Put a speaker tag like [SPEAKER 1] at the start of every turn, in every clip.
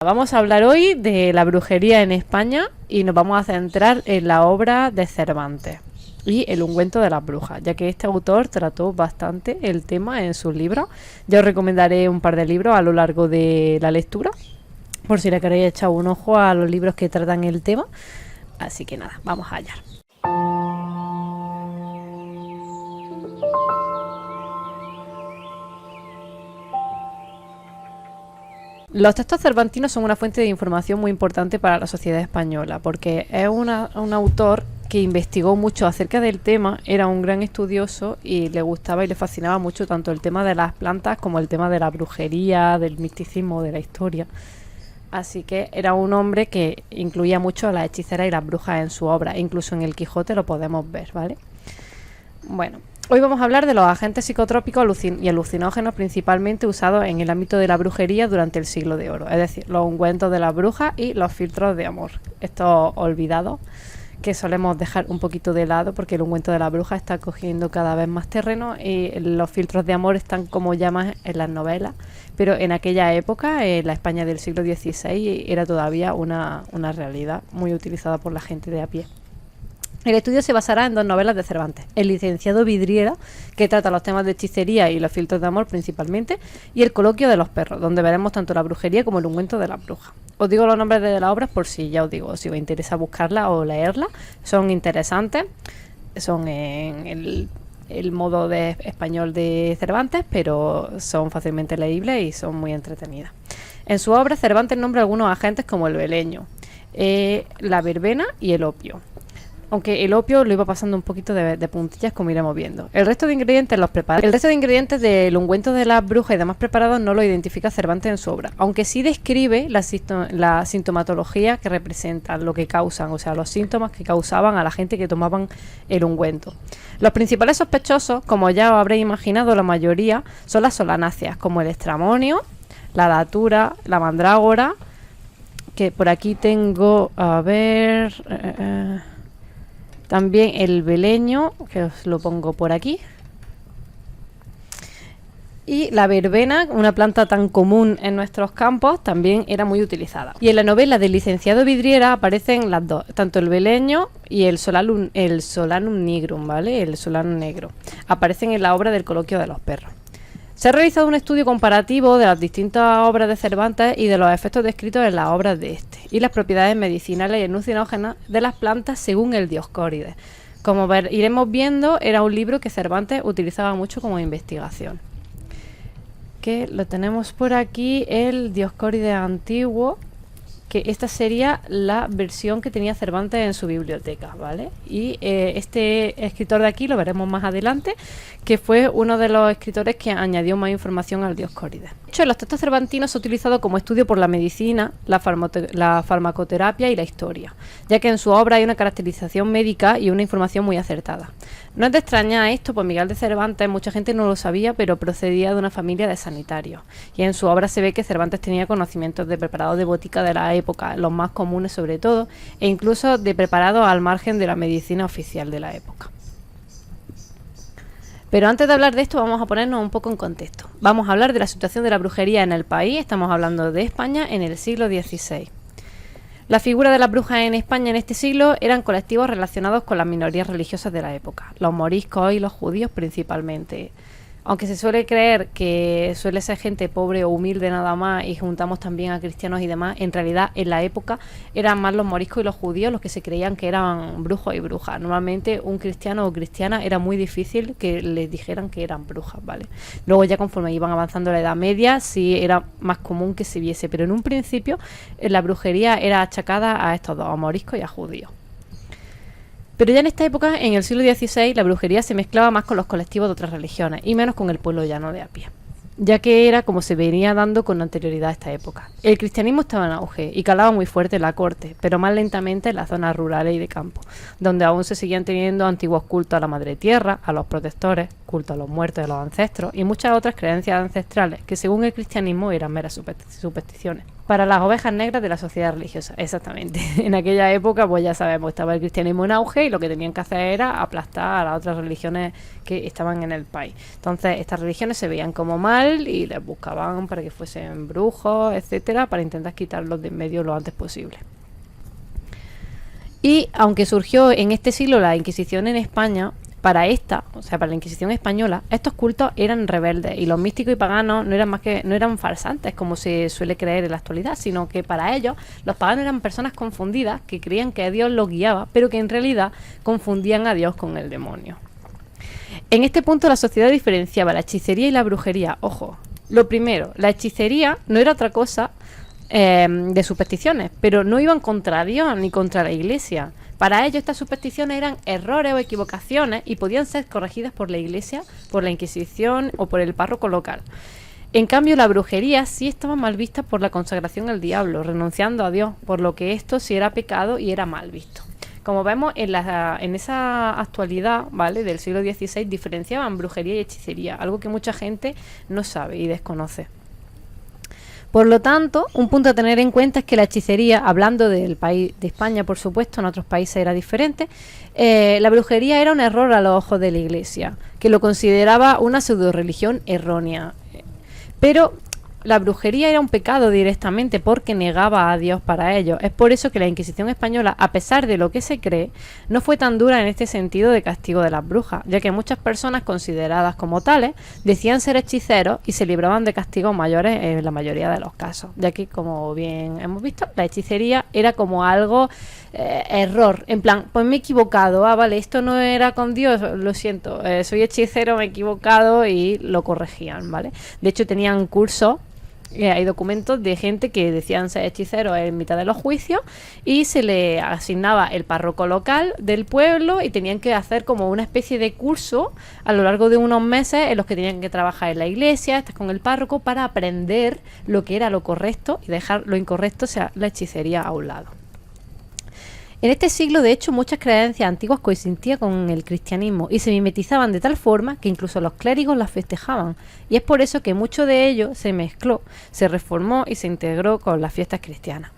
[SPEAKER 1] Vamos a hablar hoy de la brujería en España y nos vamos a centrar en la obra de Cervantes y el ungüento de las brujas, ya que este autor trató bastante el tema en sus libros. Yo os recomendaré un par de libros a lo largo de la lectura, por si le queréis echar un ojo a los libros que tratan el tema. Así que nada, vamos allá. Los textos cervantinos son una fuente de información muy importante para la sociedad española, porque es un autor que investigó mucho acerca del tema, era un gran estudioso y le gustaba y le fascinaba mucho tanto el tema de las plantas como el tema de la brujería, del misticismo, de la historia. Así que era un hombre que incluía mucho a las hechiceras y las brujas en su obra, incluso en el Quijote lo podemos ver, ¿vale? Bueno, hoy vamos a hablar de los agentes psicotrópicos y alucinógenos principalmente usados en el ámbito de la brujería durante el Siglo de Oro, es decir, los ungüentos de las brujas y los filtros de amor. Estos olvidados que solemos dejar un poquito de lado porque el ungüento de la bruja está cogiendo cada vez más terreno y los filtros de amor están como ya más en las novelas, pero en aquella época, en la España del siglo XVI, era todavía una realidad muy utilizada por la gente de a pie. El estudio se basará en dos novelas de Cervantes: El licenciado Vidriera, que trata los temas de hechicería y los filtros de amor principalmente, y El coloquio de los perros, donde veremos tanto la brujería como el ungüento de las brujas. Os digo los nombres de las obras por si ya os digo, si os interesa buscarlas o leerlas. Son interesantes, son en el modo de español de Cervantes, pero son fácilmente leíbles y son muy entretenidas. En su obra, Cervantes nombra algunos agentes como el beleño, la verbena y el opio. Aunque el opio lo iba pasando un poquito de puntillas, como iremos viendo. El resto de ingredientes del ungüento de las brujas y demás preparados no lo identifica Cervantes en su obra, aunque sí describe la sintomatología que representan, lo que causan, o sea, los síntomas que causaban a la gente que tomaban el ungüento. Los principales sospechosos, como ya os habréis imaginado, la mayoría son las solanáceas, como el estramonio, la datura, la mandrágora, que por aquí tengo, a ver... también el beleño, que os lo pongo por aquí. Y la verbena, una planta tan común en nuestros campos, también era muy utilizada. Y en la novela del licenciado Vidriera aparecen las dos, tanto el beleño y el solanum nigrum, ¿vale? El solano negro. Aparecen en la obra del coloquio de los perros. Se ha realizado un estudio comparativo de las distintas obras de Cervantes y de los efectos descritos en las obras de este, y las propiedades medicinales y alucinógenas de las plantas según el Dioscórides. Como iremos viendo, era un libro que Cervantes utilizaba mucho como investigación. Que lo tenemos por aquí, el Dioscórides antiguo, que esta sería la versión que tenía Cervantes en su biblioteca, ¿vale? Y este escritor de aquí, lo veremos más adelante, que fue uno de los escritores que añadió más información al Dioscórides. De hecho, en los textos cervantinos se ha utilizado como estudio por la medicina, la farmacoterapia y la historia, ya que en su obra hay una caracterización médica y una información muy acertada. No es de extrañar esto, pues Miguel de Cervantes, mucha gente no lo sabía, pero procedía de una familia de sanitarios, y en su obra se ve que Cervantes tenía conocimientos de preparados de botica de la época, los más comunes sobre todo, e incluso de preparados al margen de la medicina oficial de la época. Pero antes de hablar de esto vamos a ponernos un poco en contexto. Vamos a hablar de la situación de la brujería en el país, estamos hablando de España en el siglo XVI. La figura de las brujas en España en este siglo eran colectivos relacionados con las minorías religiosas de la época, los moriscos y los judíos principalmente. Aunque se suele creer que suele ser gente pobre o humilde nada más y juntamos también a cristianos y demás, en realidad en la época eran más los moriscos y los judíos los que se creían que eran brujos y brujas. Normalmente un cristiano o cristiana era muy difícil que les dijeran que eran brujas, ¿vale? Luego ya conforme iban avanzando la Edad Media sí era más común que se viese, pero en un principio la brujería era achacada a estos dos, a moriscos y a judíos. Pero ya en esta época, en el siglo XVI, la brujería se mezclaba más con los colectivos de otras religiones y menos con el pueblo llano de a pie, ya que era como se venía dando con anterioridad a esta época. El cristianismo estaba en auge y calaba muy fuerte en la corte, pero más lentamente en las zonas rurales y de campo, donde aún se seguían teniendo antiguos cultos a la madre tierra, a los protectores, culto a los muertos y a los ancestros y muchas otras creencias ancestrales que según el cristianismo eran meras supersticiones. Para las ovejas negras de la sociedad religiosa, exactamente. En aquella época, pues ya sabemos, estaba el cristianismo en auge y lo que tenían que hacer era aplastar a las otras religiones que estaban en el país. Entonces, estas religiones se veían como mal y les buscaban para que fuesen brujos, etcétera, para intentar quitarlos de en medio lo antes posible. Y aunque surgió en este siglo la Inquisición en España, para la Inquisición española, estos cultos eran rebeldes y los místicos y paganos no eran farsantes como se suele creer en la actualidad, sino que para ellos los paganos eran personas confundidas que creían que Dios los guiaba, pero que en realidad confundían a Dios con el demonio. En este punto la sociedad diferenciaba la hechicería y la brujería. Ojo, lo primero, la hechicería no era otra cosa de supersticiones, pero no iban contra Dios ni contra la Iglesia. Para ellos estas supersticiones eran errores o equivocaciones y podían ser corregidas por la Iglesia, por la Inquisición o por el párroco local. En cambio, la brujería sí estaba mal vista por la consagración al diablo, renunciando a Dios, por lo que esto sí era pecado y era mal visto. Como vemos, en esa actualidad, ¿vale?, del siglo XVI diferenciaban brujería y hechicería, algo que mucha gente no sabe y desconoce. Por lo tanto, un punto a tener en cuenta es que la hechicería, hablando del país de España, por supuesto, en otros países era diferente, la brujería era un error a los ojos de la Iglesia, que lo consideraba una pseudo-religión errónea. Pero la brujería era un pecado directamente porque negaba a Dios para ellos. Es por eso que la Inquisición española, a pesar de lo que se cree, no fue tan dura en este sentido de castigo de las brujas, ya que muchas personas consideradas como tales decían ser hechiceros y se libraban de castigos mayores en la mayoría de los casos, ya que, como bien hemos visto, la hechicería era como algo error, en plan, pues me he equivocado, vale, esto no era con Dios, lo siento, soy hechicero, me he equivocado, y lo corregían, ¿vale? De hecho tenían cursos. Hay documentos de gente que decían ser hechiceros en mitad de los juicios y se le asignaba el párroco local del pueblo y tenían que hacer como una especie de curso a lo largo de unos meses en los que tenían que trabajar en la iglesia, estar con el párroco para aprender lo que era lo correcto y dejar lo incorrecto, o sea, la hechicería a un lado. En este siglo, de hecho, muchas creencias antiguas coexistían con el cristianismo y se mimetizaban de tal forma que incluso los clérigos las festejaban. Y es por eso que mucho de ello se mezcló, se reformó y se integró con las fiestas cristianas.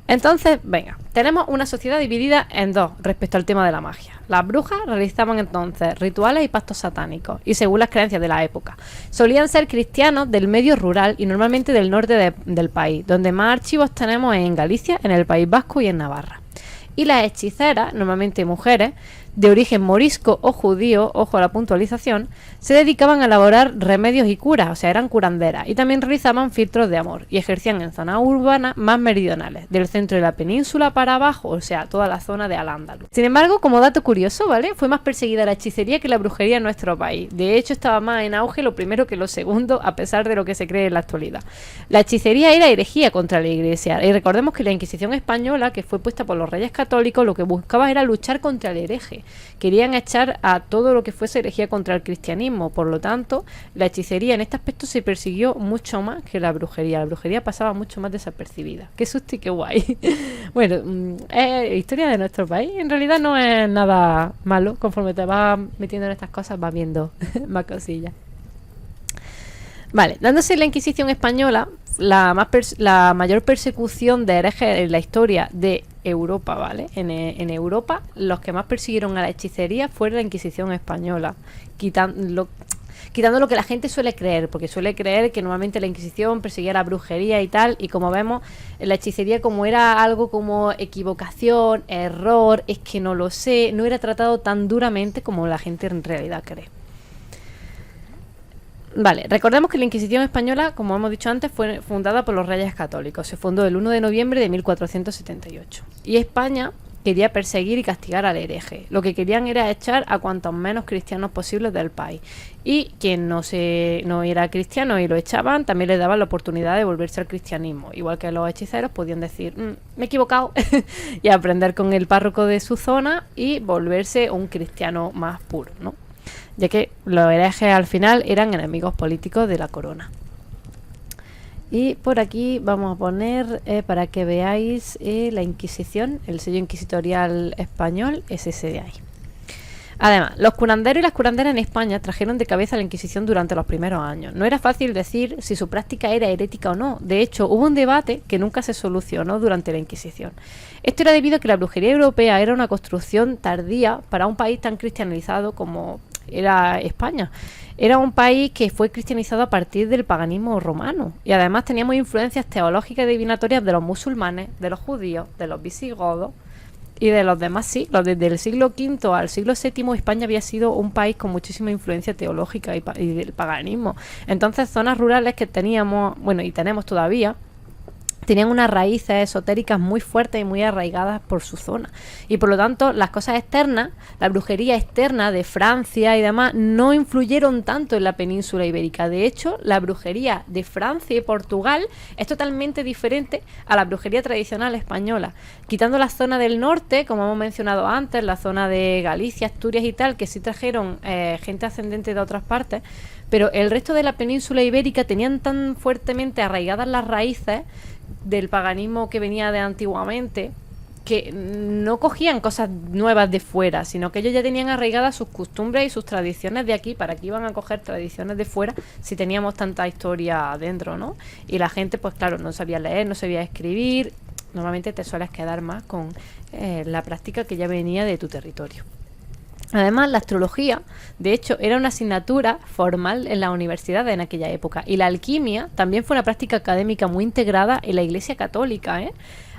[SPEAKER 1] Entonces, venga, tenemos una sociedad dividida en dos respecto al tema de la magia. Las brujas realizaban entonces rituales y pactos satánicos, y según las creencias de la época, solían ser cristianos del medio rural y normalmente del norte del país, donde más archivos tenemos en Galicia, en el País Vasco y en Navarra. Y las hechiceras, normalmente mujeres, de origen morisco o judío, ojo a la puntualización, se dedicaban a elaborar remedios y curas, o sea, eran curanderas, y también realizaban filtros de amor, y ejercían en zonas urbanas más meridionales, del centro de la península para abajo, o sea, toda la zona de Al-Ándalus. Sin embargo, como dato curioso, ¿vale?, fue más perseguida la hechicería que la brujería en nuestro país. De hecho, estaba más en auge lo primero que lo segundo, a pesar de lo que se cree en la actualidad. La hechicería era herejía contra la Iglesia, y recordemos que la Inquisición española, que fue puesta por los reyes católicos, lo que buscaba era luchar contra el hereje. Querían echar a todo lo que fuese herejía contra el cristianismo. Por lo tanto, la hechicería en este aspecto se persiguió mucho más que la brujería. La brujería pasaba mucho más desapercibida. Qué susto y qué guay. Bueno, historia de nuestro país. En realidad no es nada malo. Conforme te vas metiendo en estas cosas vas viendo más cosillas. Vale, dándose la Inquisición española la mayor persecución de herejes en la historia de Europa, ¿vale? En Europa, los que más persiguieron a la hechicería fue la Inquisición española, quitando lo que la gente suele creer, porque suele creer que normalmente la Inquisición perseguía la brujería y tal, y como vemos, la hechicería, como era algo como equivocación, error, es que no lo sé, no era tratado tan duramente como la gente en realidad cree. Vale, recordemos que la Inquisición española, como hemos dicho antes, fue fundada por los Reyes Católicos. Se fundó el 1 de noviembre de 1478. Y España quería perseguir y castigar al hereje. Lo que querían era echar a cuantos menos cristianos posibles del país. Y quien no era cristiano y lo echaban, también les daban la oportunidad de volverse al cristianismo. Igual que los hechiceros podían decir, me he equivocado, y aprender con el párroco de su zona y volverse un cristiano más puro, ¿no? Ya que los herejes al final eran enemigos políticos de la corona. Y por aquí vamos a poner, para que veáis la Inquisición, el sello inquisitorial español, es ese de ahí. Además, los curanderos y las curanderas en España trajeron de cabeza la Inquisición durante los primeros años. No era fácil decir si su práctica era herética o no. De hecho, hubo un debate que nunca se solucionó durante la Inquisición. Esto era debido a que la brujería europea era una construcción tardía para un país tan cristianizado como era España. Era un país que fue cristianizado a partir del paganismo romano y además teníamos influencias teológicas y divinatorias de los musulmanes, de los judíos, de los visigodos y de los demás siglos. Desde el siglo V al siglo VII España había sido un país con muchísima influencia teológica y del paganismo. Entonces zonas rurales que teníamos, bueno, y tenemos todavía, tenían unas raíces esotéricas muy fuertes y muy arraigadas por su zona. Y por lo tanto, las cosas externas, la brujería externa de Francia y demás, no influyeron tanto en la península ibérica. De hecho, la brujería de Francia y Portugal es totalmente diferente a la brujería tradicional española. Quitando la zona del norte, como hemos mencionado antes, la zona de Galicia, Asturias y tal, que sí trajeron gente ascendente de otras partes, pero el resto de la península ibérica tenían tan fuertemente arraigadas las raíces del paganismo que venía de antiguamente, que no cogían cosas nuevas de fuera, sino que ellos ya tenían arraigadas sus costumbres y sus tradiciones de aquí. ¿Para qué iban a coger tradiciones de fuera si teníamos tanta historia adentro, no? Y la gente, pues claro, no sabía leer, no sabía escribir. Normalmente te sueles quedar más con la práctica que ya venía de tu territorio. Además, la astrología, de hecho, era una asignatura formal en las universidades en aquella época. Y la alquimia también fue una práctica académica muy integrada en la Iglesia Católica,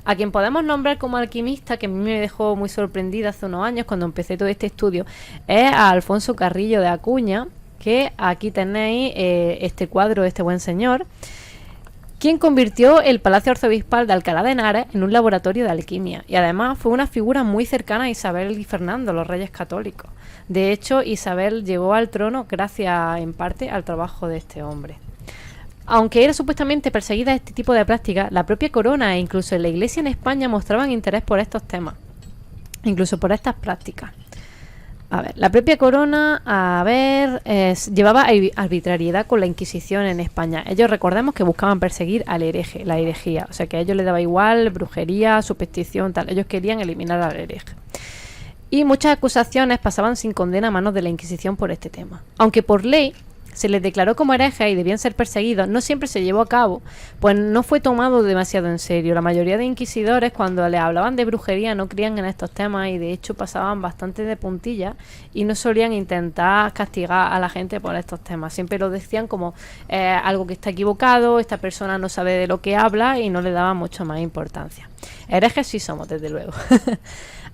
[SPEAKER 1] A quien podemos nombrar como alquimista, que a mí me dejó muy sorprendida hace unos años cuando empecé todo este estudio, es a Alfonso Carrillo de Acuña, que aquí tenéis este cuadro de este buen señor, quien convirtió el Palacio Arzobispal de Alcalá de Henares en un laboratorio de alquimia. Y además fue una figura muy cercana a Isabel y Fernando, los reyes católicos. De hecho, Isabel llegó al trono gracias en parte al trabajo de este hombre. Aunque era supuestamente perseguida este tipo de prácticas, la propia corona e incluso la Iglesia en España mostraban interés por estos temas, incluso por estas prácticas. A ver, la propia corona, llevaba arbitrariedad con la Inquisición en España. Ellos, recordemos que buscaban perseguir al hereje, la herejía. O sea, que a ellos les daba igual brujería, superstición, tal. Ellos querían eliminar al hereje. Y muchas acusaciones pasaban sin condena a manos de la Inquisición por este tema. Aunque por ley se les declaró como herejes y debían ser perseguidos, no siempre se llevó a cabo, pues no fue tomado demasiado en serio. La mayoría de inquisidores, cuando les hablaban de brujería, no creían en estos temas y de hecho pasaban bastante de puntilla y no solían intentar castigar a la gente por estos temas. Siempre lo decían como algo que está equivocado, esta persona no sabe de lo que habla y no le daban mucho más importancia. Herejes sí somos, desde luego.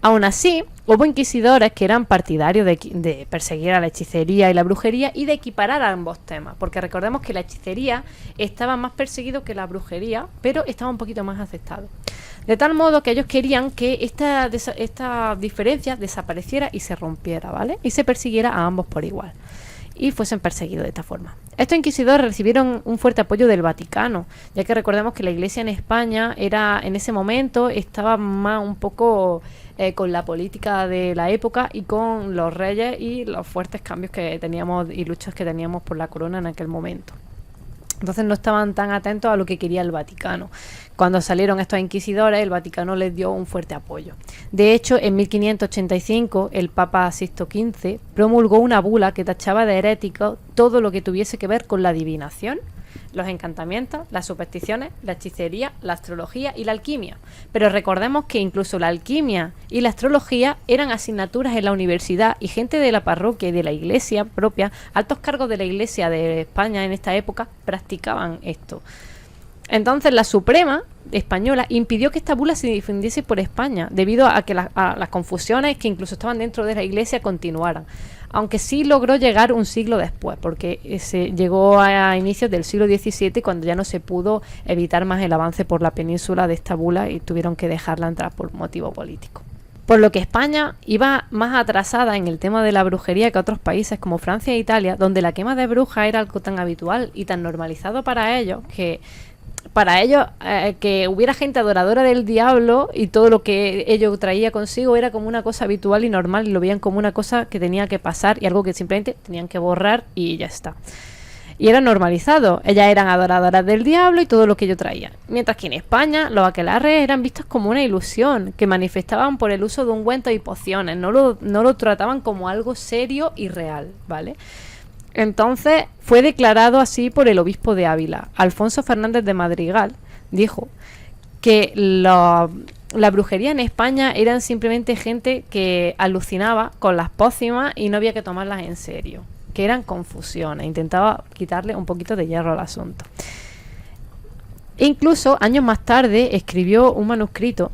[SPEAKER 1] Aún así, hubo inquisidores que eran partidarios de perseguir a la hechicería y la brujería y de equiparar a ambos temas, porque recordemos que la hechicería estaba más perseguido que la brujería, pero estaba un poquito más aceptado. De tal modo que ellos querían que esta diferencia desapareciera y se rompiera, ¿vale? Y se persiguiera a ambos por igual y fuesen perseguidos de esta forma. Estos inquisidores recibieron un fuerte apoyo del Vaticano, ya que recordemos que la Iglesia en España en ese momento estaba más un poco con la política de la época y con los reyes y los fuertes cambios que teníamos y luchas que teníamos por la corona en aquel momento. Entonces no estaban tan atentos a lo que quería el Vaticano. Cuando salieron estos inquisidores, el Vaticano les dio un fuerte apoyo. De hecho, en 1585, el Papa Sixto XV promulgó una bula que tachaba de herético todo lo que tuviese que ver con la adivinación, los encantamientos, las supersticiones, la hechicería, la astrología y la alquimia. Pero recordemos que incluso la alquimia y la astrología eran asignaturas en la universidad y gente de la parroquia y de la iglesia propia, altos cargos de la iglesia de España en esta época, practicaban esto. Entonces la Suprema española impidió que esta bula se difundiese por España, debido a que las confusiones que incluso estaban dentro de la iglesia continuaran. Aunque sí logró llegar un siglo después, porque se llegó a inicios del siglo XVII, cuando ya no se pudo evitar más el avance por la península de esta bula y tuvieron que dejarla entrar por motivo político. Por lo que España iba más atrasada en el tema de la brujería que otros países como Francia e Italia, donde la quema de brujas era algo tan habitual y tan normalizado para ellos que hubiera gente adoradora del diablo y todo lo que ello traía consigo era como una cosa habitual y normal, y lo veían como una cosa que tenía que pasar y algo que simplemente tenían que borrar y ya está. y era normalizado. Ellas eran adoradoras del diablo y todo lo que ello traía. Mientras que en España los aquelarres eran vistos como una ilusión, que manifestaban por el uso de ungüentos y pociones, no lo trataban como algo serio y real, ¿vale? Entonces fue declarado así por el obispo de Ávila, Alfonso Fernández de Madrigal. Dijo que la brujería en España eran simplemente gente que alucinaba con las pócimas y no había que tomarlas en serio, que eran confusiones. Intentaba quitarle un poquito de hierro al asunto. Incluso años más tarde escribió un manuscrito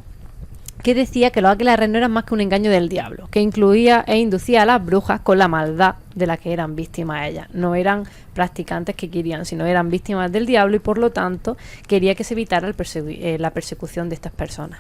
[SPEAKER 1] que decía que los aquelarres no eran más que un engaño del diablo, que incluía e inducía a las brujas con la maldad de la que eran víctimas ellas. No eran practicantes que querían, sino eran víctimas del diablo y por lo tanto quería que se evitara la persecución de estas personas.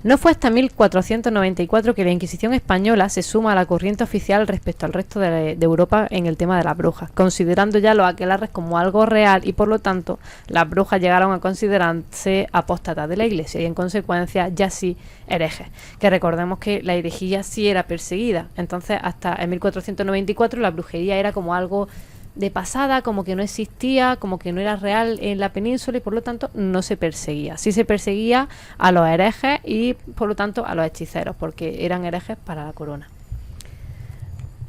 [SPEAKER 1] No fue hasta 1494 que la Inquisición española se suma a la corriente oficial respecto al resto de Europa en el tema de las brujas, considerando ya los aquelarres como algo real y por lo tanto las brujas llegaron a considerarse apóstatas de la Iglesia y en consecuencia ya sí herejes, que recordemos que la herejía sí era perseguida. Entonces hasta en 1494 la brujería era como algo de pasada, como que no existía, como que no era real en la península y por lo tanto no se perseguía. Sí se perseguía a los herejes y por lo tanto a los hechiceros, porque eran herejes para la corona.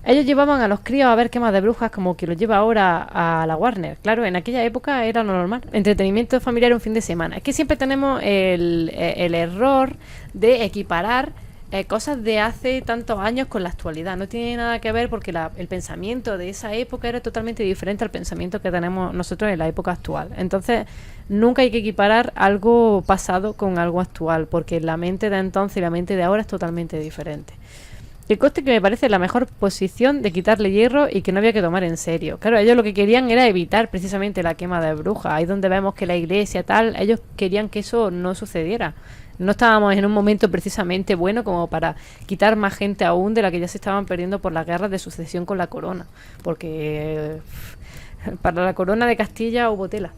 [SPEAKER 1] Ellos llevaban a los críos a ver quemas de brujas como que los lleva ahora a la Warner. Claro, en aquella época era lo normal. Entretenimiento familiar un fin de semana. Es que siempre tenemos el error de equiparar cosas de hace tantos años con la actualidad. No tiene nada que ver porque el pensamiento de esa época era totalmente diferente al pensamiento que tenemos nosotros en la época actual. Entonces, nunca hay que equiparar algo pasado con algo actual, porque la mente de entonces y la mente de ahora es totalmente diferente. El coste que me parece la mejor posición de quitarle hierro y que no había que tomar en serio. Claro, ellos lo que querían era evitar precisamente la quema de brujas. Ahí donde vemos que la iglesia tal, ellos querían que eso no sucediera. No estábamos en un momento precisamente bueno como para quitar más gente aún de la que ya se estaban perdiendo por las guerras de sucesión con la corona. Porque para la corona de Castilla hubo tela.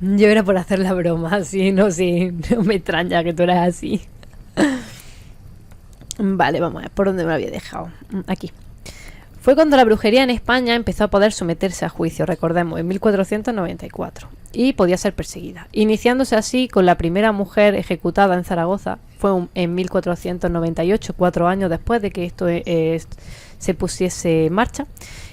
[SPEAKER 1] Yo era por hacer la broma, sí, no me extraña que tú eras así. Vale, vamos a ver por dónde me lo había dejado. Aquí. Fue cuando la brujería en España empezó a poder someterse a juicio, recordemos, en 1494, y podía ser perseguida, iniciándose así con la primera mujer ejecutada en Zaragoza. Fue en 1498, 4 años después de que esto se pusiese en marcha,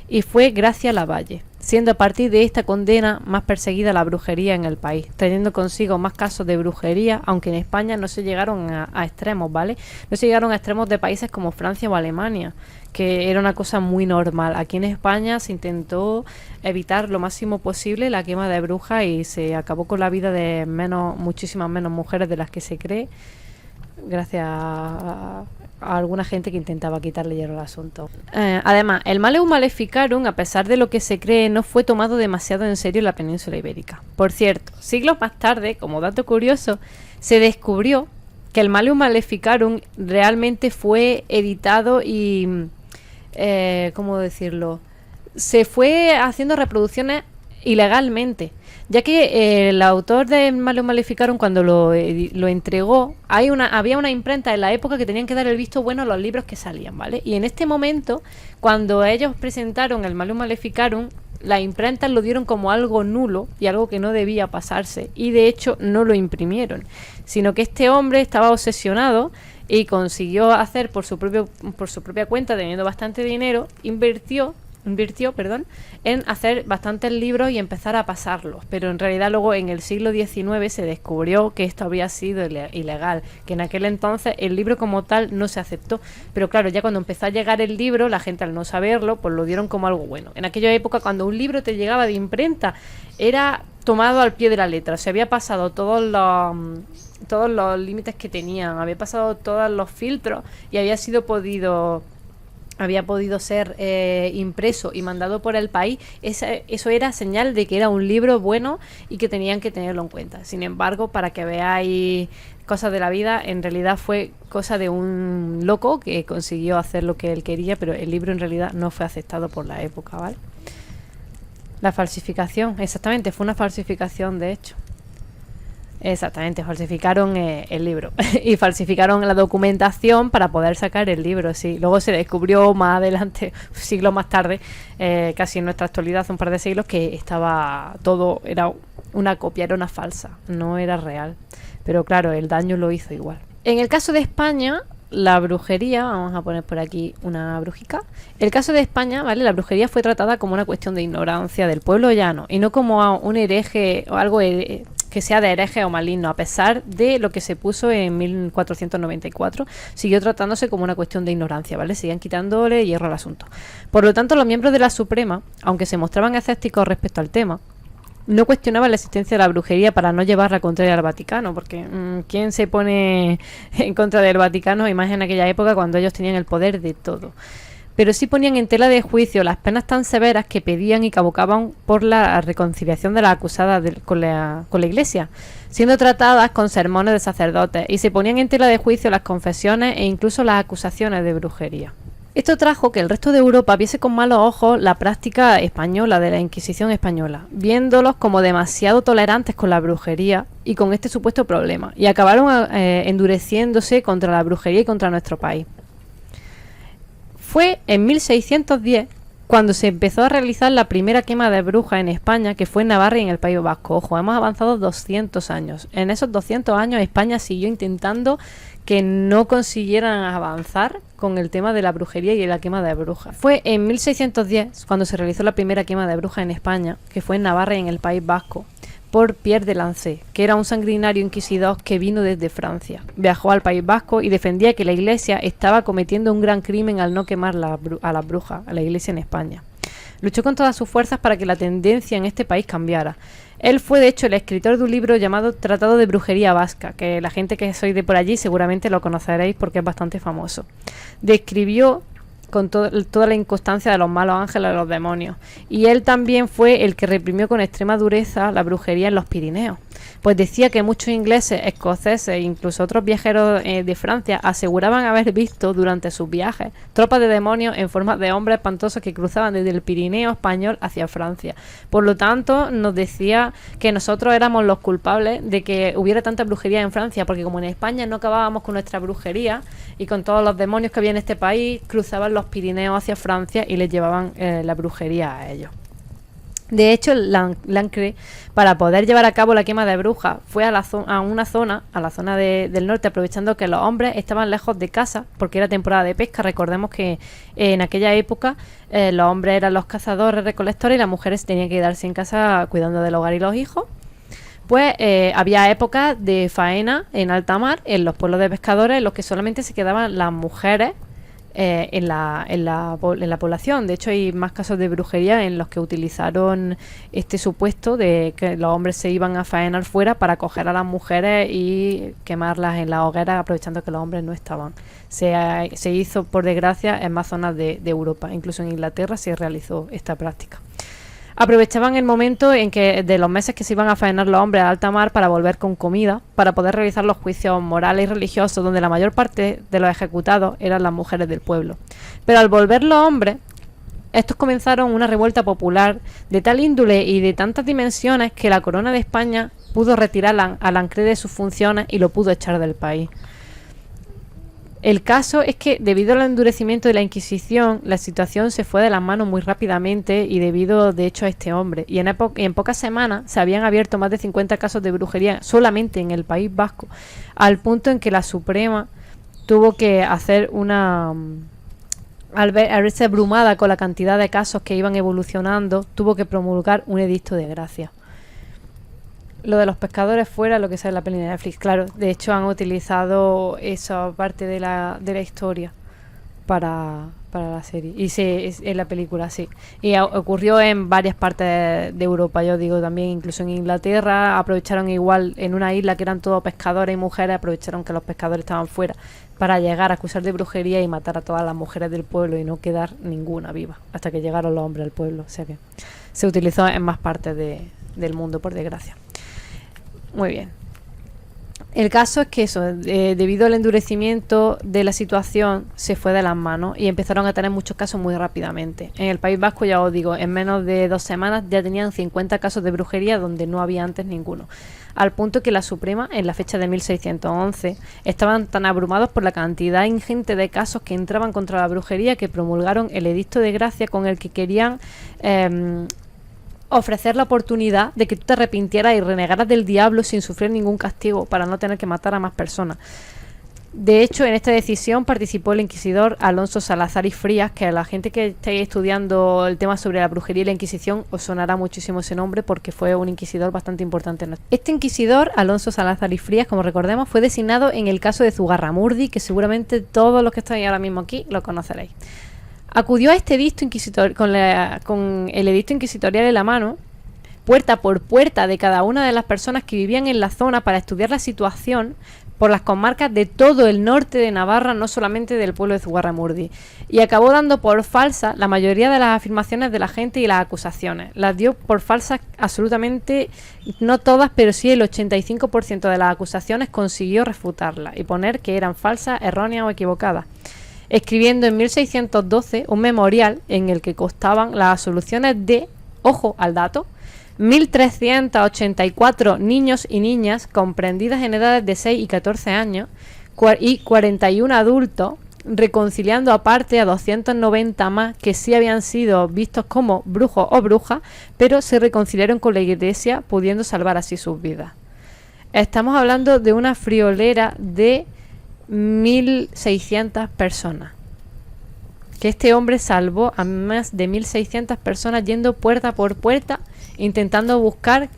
[SPEAKER 1] y fue Gracia Lavalle, siendo a partir de esta condena más perseguida la brujería en el país, trayendo consigo más casos de brujería, aunque en España no se llegaron a extremos, ¿vale? No se llegaron a extremos de países como Francia o Alemania, que era una cosa muy normal. Aquí en España se intentó evitar lo máximo posible la quema de brujas y se acabó con la vida de muchísimas menos mujeres de las que se cree, gracias a alguna gente que intentaba quitarle hierro al asunto. Además, el Malleus Maleficarum, a pesar de lo que se cree, no fue tomado demasiado en serio en la península ibérica. Por cierto, siglos más tarde, como dato curioso, se descubrió que el Malleus Maleficarum realmente fue editado y ¿cómo decirlo? Se fue haciendo reproducciones ilegalmente, ya que el autor de Malleus Maleficarum, cuando lo entregó, había una imprenta en la época que tenían que dar el visto bueno a los libros que salían, ¿vale? Y en este momento, cuando ellos presentaron el Malleus Maleficarum, las imprentas lo dieron como algo nulo y algo que no debía pasarse, y de hecho no lo imprimieron, sino que este hombre estaba obsesionado y consiguió hacer por su propia cuenta, teniendo bastante dinero, invirtió en hacer bastantes libros y empezar a pasarlos, pero en realidad luego en el siglo XIX se descubrió que esto había sido ilegal, que en aquel entonces el libro como tal no se aceptó, pero claro, ya cuando empezó a llegar el libro, la gente al no saberlo, pues lo dieron como algo bueno. En aquella época, cuando un libro te llegaba de imprenta, era tomado al pie de la letra, se había pasado todos los límites que tenían, había pasado todos los filtros y había podido ser impreso y mandado por el país. Eso era señal de que era un libro bueno y que tenían que tenerlo en cuenta. Sin embargo, para que veáis cosas de la vida, en realidad fue cosa de un loco que consiguió hacer lo que él quería, pero el libro en realidad no fue aceptado por la época, ¿vale? La falsificación, exactamente, fue una falsificación de hecho. Exactamente, falsificaron el libro y falsificaron la documentación para poder sacar el libro, sí. Luego se descubrió más adelante, siglos más tarde, casi en nuestra actualidad, hace un par de siglos, que estaba todo, era una copia, era una falsa, no era real. Pero claro, el daño lo hizo igual. En el caso de España, la brujería, vamos a poner por aquí una brujica. El caso de España, ¿vale? La brujería fue tratada como una cuestión de ignorancia del pueblo llano y no como a un hereje o algo que sea de hereje o maligno. A pesar de lo que se puso en 1494, siguió tratándose como una cuestión de ignorancia, ¿vale? Seguían quitándole hierro al asunto. Por lo tanto, los miembros de la Suprema, aunque se mostraban escépticos respecto al tema, no cuestionaban la existencia de la brujería para no llevarla contraria al Vaticano, porque ¿quién se pone en contra del Vaticano? Y más en aquella época cuando ellos tenían el poder de todo. Pero sí ponían en tela de juicio las penas tan severas que pedían y que abocaban por la reconciliación de las acusadas con la Iglesia, siendo tratadas con sermones de sacerdotes, y se ponían en tela de juicio las confesiones e incluso las acusaciones de brujería. Esto trajo que el resto de Europa viese con malos ojos la práctica española de la Inquisición española, viéndolos como demasiado tolerantes con la brujería y con este supuesto problema, y acabaron endureciéndose contra la brujería y contra nuestro país. Fue en 1610 cuando se empezó a realizar la primera quema de brujas en España, que fue en Navarra y en el País Vasco. Ojo, hemos avanzado 200 años. En esos 200 años España siguió intentando que no consiguieran avanzar con el tema de la brujería y la quema de brujas. Fue en 1610 cuando se realizó la primera quema de brujas en España, que fue en Navarra y en el País Vasco, por Pierre de Lancey, que era un sanguinario inquisidor que vino desde Francia. Viajó al País Vasco y defendía que la Iglesia estaba cometiendo un gran crimen al no quemar a las brujas, a la Iglesia en España. Luchó con todas sus fuerzas para que la tendencia en este país cambiara. Él fue, de hecho, el escritor de un libro llamado Tratado de Brujería Vasca, que la gente que sois de por allí seguramente lo conoceréis porque es bastante famoso. Describió con toda la inconstancia de los malos ángeles y los demonios. Y él también fue el que reprimió con extrema dureza la brujería en los Pirineos. Pues decía que muchos ingleses, escoceses e incluso otros viajeros de Francia aseguraban haber visto durante sus viajes tropas de demonios en forma de hombres espantosos que cruzaban desde el Pirineo español hacia Francia. Por lo tanto, nos decía que nosotros éramos los culpables de que hubiera tanta brujería en Francia, porque como en España no acabábamos con nuestra brujería y con todos los demonios que había en este país, cruzaban los Pirineos hacia Francia y les llevaban la brujería a ellos. De hecho, Lancre, para poder llevar a cabo la quema de brujas, fue a la zona del norte, aprovechando que los hombres estaban lejos de casa, porque era temporada de pesca. Recordemos que en aquella época los hombres eran los cazadores, recolectores, y las mujeres tenían que quedarse en casa cuidando del hogar y los hijos. Pues había épocas de faena en alta mar, en los pueblos de pescadores, en los que solamente se quedaban las mujeres en la población. De hecho, hay más casos de brujería en los que utilizaron este supuesto de que los hombres se iban a faenar fuera para coger a las mujeres y quemarlas en la hoguera, aprovechando que los hombres no estaban. Se hizo, por desgracia, en más zonas de Europa. Incluso en Inglaterra se realizó esta práctica. Aprovechaban el momento en que de los meses que se iban a faenar los hombres a alta mar para volver con comida, para poder realizar los juicios morales y religiosos, donde la mayor parte de los ejecutados eran las mujeres del pueblo. Pero al volver los hombres, estos comenzaron una revuelta popular de tal índole y de tantas dimensiones que la corona de España pudo retirar a Lancre de sus funciones y lo pudo echar del país. El caso es que, debido al endurecimiento de la Inquisición, la situación se fue de las manos muy rápidamente y debido, de hecho, a este hombre. Y en pocas semanas se habían abierto más de 50 casos de brujería solamente en el País Vasco, al punto en que la Suprema tuvo que hacer al verse abrumada con la cantidad de casos que iban evolucionando, tuvo que promulgar un edicto de gracia. Lo de los pescadores fuera, lo que sale en la peli de Netflix, claro. De hecho, han utilizado esa parte de la historia para la serie. Y en la película, sí. Y ocurrió en varias partes de Europa, yo digo también, incluso en Inglaterra. Aprovecharon igual en una isla que eran todos pescadores y mujeres, aprovecharon que los pescadores estaban fuera para llegar a acusar de brujería y matar a todas las mujeres del pueblo y no quedar ninguna viva, hasta que llegaron los hombres al pueblo. O sea que se utilizó en más partes del mundo, por desgracia. Muy bien. El caso es que eso, debido al endurecimiento de la situación, se fue de las manos y empezaron a tener muchos casos muy rápidamente. En el País Vasco, ya os digo, en menos de 2 semanas ya tenían 50 casos de brujería donde no había antes ninguno. Al punto que la Suprema, en la fecha de 1611, estaban tan abrumados por la cantidad ingente de casos que entraban contra la brujería que promulgaron el Edicto de Gracia con el que querían ofrecer la oportunidad de que tú te arrepintieras y renegaras del diablo sin sufrir ningún castigo para no tener que matar a más personas. De hecho, en esta decisión participó el inquisidor Alonso Salazar y Frías, que a la gente que estéis estudiando el tema sobre la brujería y la Inquisición os sonará muchísimo ese nombre porque fue un inquisidor bastante importante. Este inquisidor, Alonso Salazar y Frías, como recordemos, fue designado en el caso de Zugarramurdi, que seguramente todos los que estáis ahora mismo aquí lo conoceréis. Acudió a este edicto inquisitor con el edicto inquisitorial en la mano, puerta por puerta de cada una de las personas que vivían en la zona para estudiar la situación por las comarcas de todo el norte de Navarra, no solamente del pueblo de Zugarramurdi, y acabó dando por falsa la mayoría de las afirmaciones de la gente y las acusaciones. Las dio por falsas absolutamente, no todas, pero sí el 85% de las acusaciones consiguió refutarlas y poner que eran falsas, erróneas o equivocadas, escribiendo en 1612 un memorial en el que constaban las absoluciones de, ojo al dato, 1.384 niños y niñas comprendidas en edades de 6 y 14 años y 41 adultos, reconciliando aparte a 290 más que sí habían sido vistos como brujos o brujas, pero se reconciliaron con la Iglesia, pudiendo salvar así sus vidas. Estamos hablando de una friolera de 1.600 personas. Que este hombre salvó a más de 1.600 personas yendo puerta por puerta, intentando buscar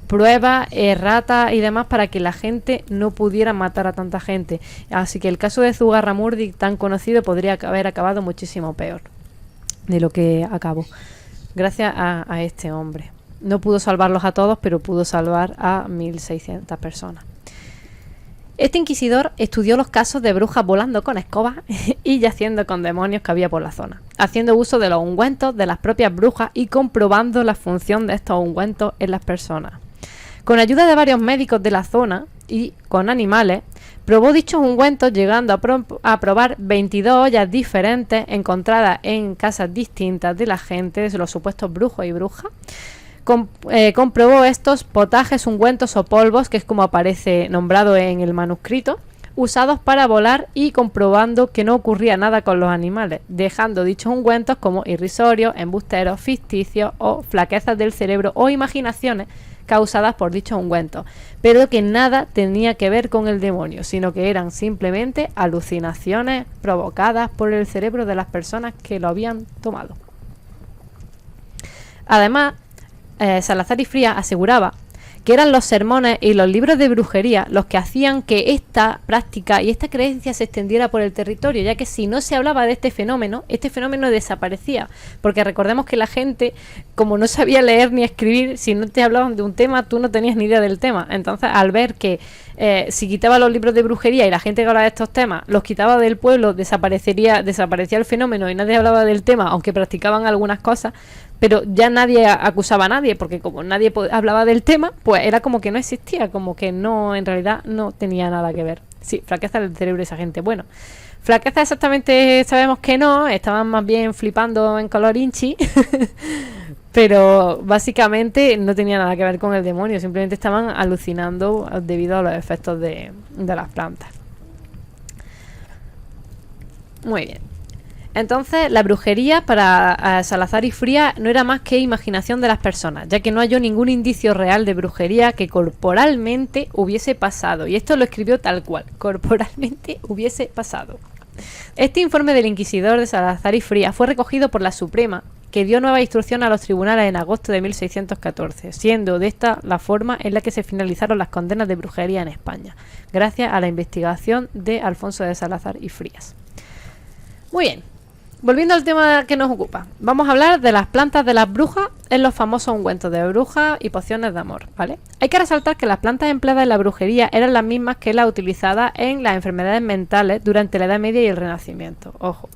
[SPEAKER 1] pruebas, erratas y demás para que la gente no pudiera matar a tanta gente. Así que el caso de Zugarramurdi, tan conocido, podría haber acabado muchísimo peor de lo que acabó. Gracias a este hombre. No pudo salvarlos a todos, pero pudo salvar a 1.600 personas. Este inquisidor estudió los casos de brujas volando con escobas y yaciendo con demonios que había por la zona, haciendo uso de los ungüentos de las propias brujas y comprobando la función de estos ungüentos en las personas. Con ayuda de varios médicos de la zona y con animales, probó dichos ungüentos, llegando a probar 22 ollas diferentes encontradas en casas distintas de la gente, de los supuestos brujos y brujas. Comprobó estos potajes, ungüentos o polvos, que es como aparece nombrado en el manuscrito, usados para volar, y comprobando que no ocurría nada con los animales, dejando dichos ungüentos como irrisorios, embusteros, ficticios o flaquezas del cerebro o imaginaciones causadas por dichos ungüentos, pero que nada tenía que ver con el demonio, sino que eran simplemente alucinaciones provocadas por el cerebro de las personas que lo habían tomado. Además, Salazar y Frías aseguraba que eran los sermones y los libros de brujería los que hacían que esta práctica y esta creencia se extendiera por el territorio, ya que si no se hablaba de este fenómeno desaparecía, porque recordemos que la gente, como no sabía leer ni escribir, si no te hablaban de un tema, tú no tenías ni idea del tema. Entonces, al ver que si quitaba los libros de brujería y la gente que hablaba de estos temas los quitaba del pueblo, desaparecía el fenómeno y nadie hablaba del tema, aunque practicaban algunas cosas, pero ya nadie acusaba a nadie, porque como nadie hablaba del tema, pues era como que no existía, como que no, en realidad no tenía nada que ver. Sí, flaqueza del cerebro de esa gente. Bueno, flaqueza exactamente sabemos que no, estaban más bien flipando en color inchi, pero básicamente no tenía nada que ver con el demonio, simplemente estaban alucinando debido a los efectos de las plantas. Muy bien. Entonces, la brujería para Salazar y Frías no era más que imaginación de las personas, ya que no halló ningún indicio real de brujería que corporalmente hubiese pasado. Y esto lo escribió tal cual, corporalmente hubiese pasado. Este informe del inquisidor de Salazar y Frías fue recogido por la Suprema, que dio nueva instrucción a los tribunales en agosto de 1614, siendo de esta la forma en la que se finalizaron las condenas de brujería en España, gracias a la investigación de Alfonso de Salazar y Frías. Muy bien. Volviendo al tema que nos ocupa, vamos a hablar de las plantas de las brujas en los famosos ungüentos de brujas y pociones de amor, ¿vale? Hay que resaltar que las plantas empleadas en la brujería eran las mismas que las utilizadas en las enfermedades mentales durante la Edad Media y el Renacimiento. Ojo.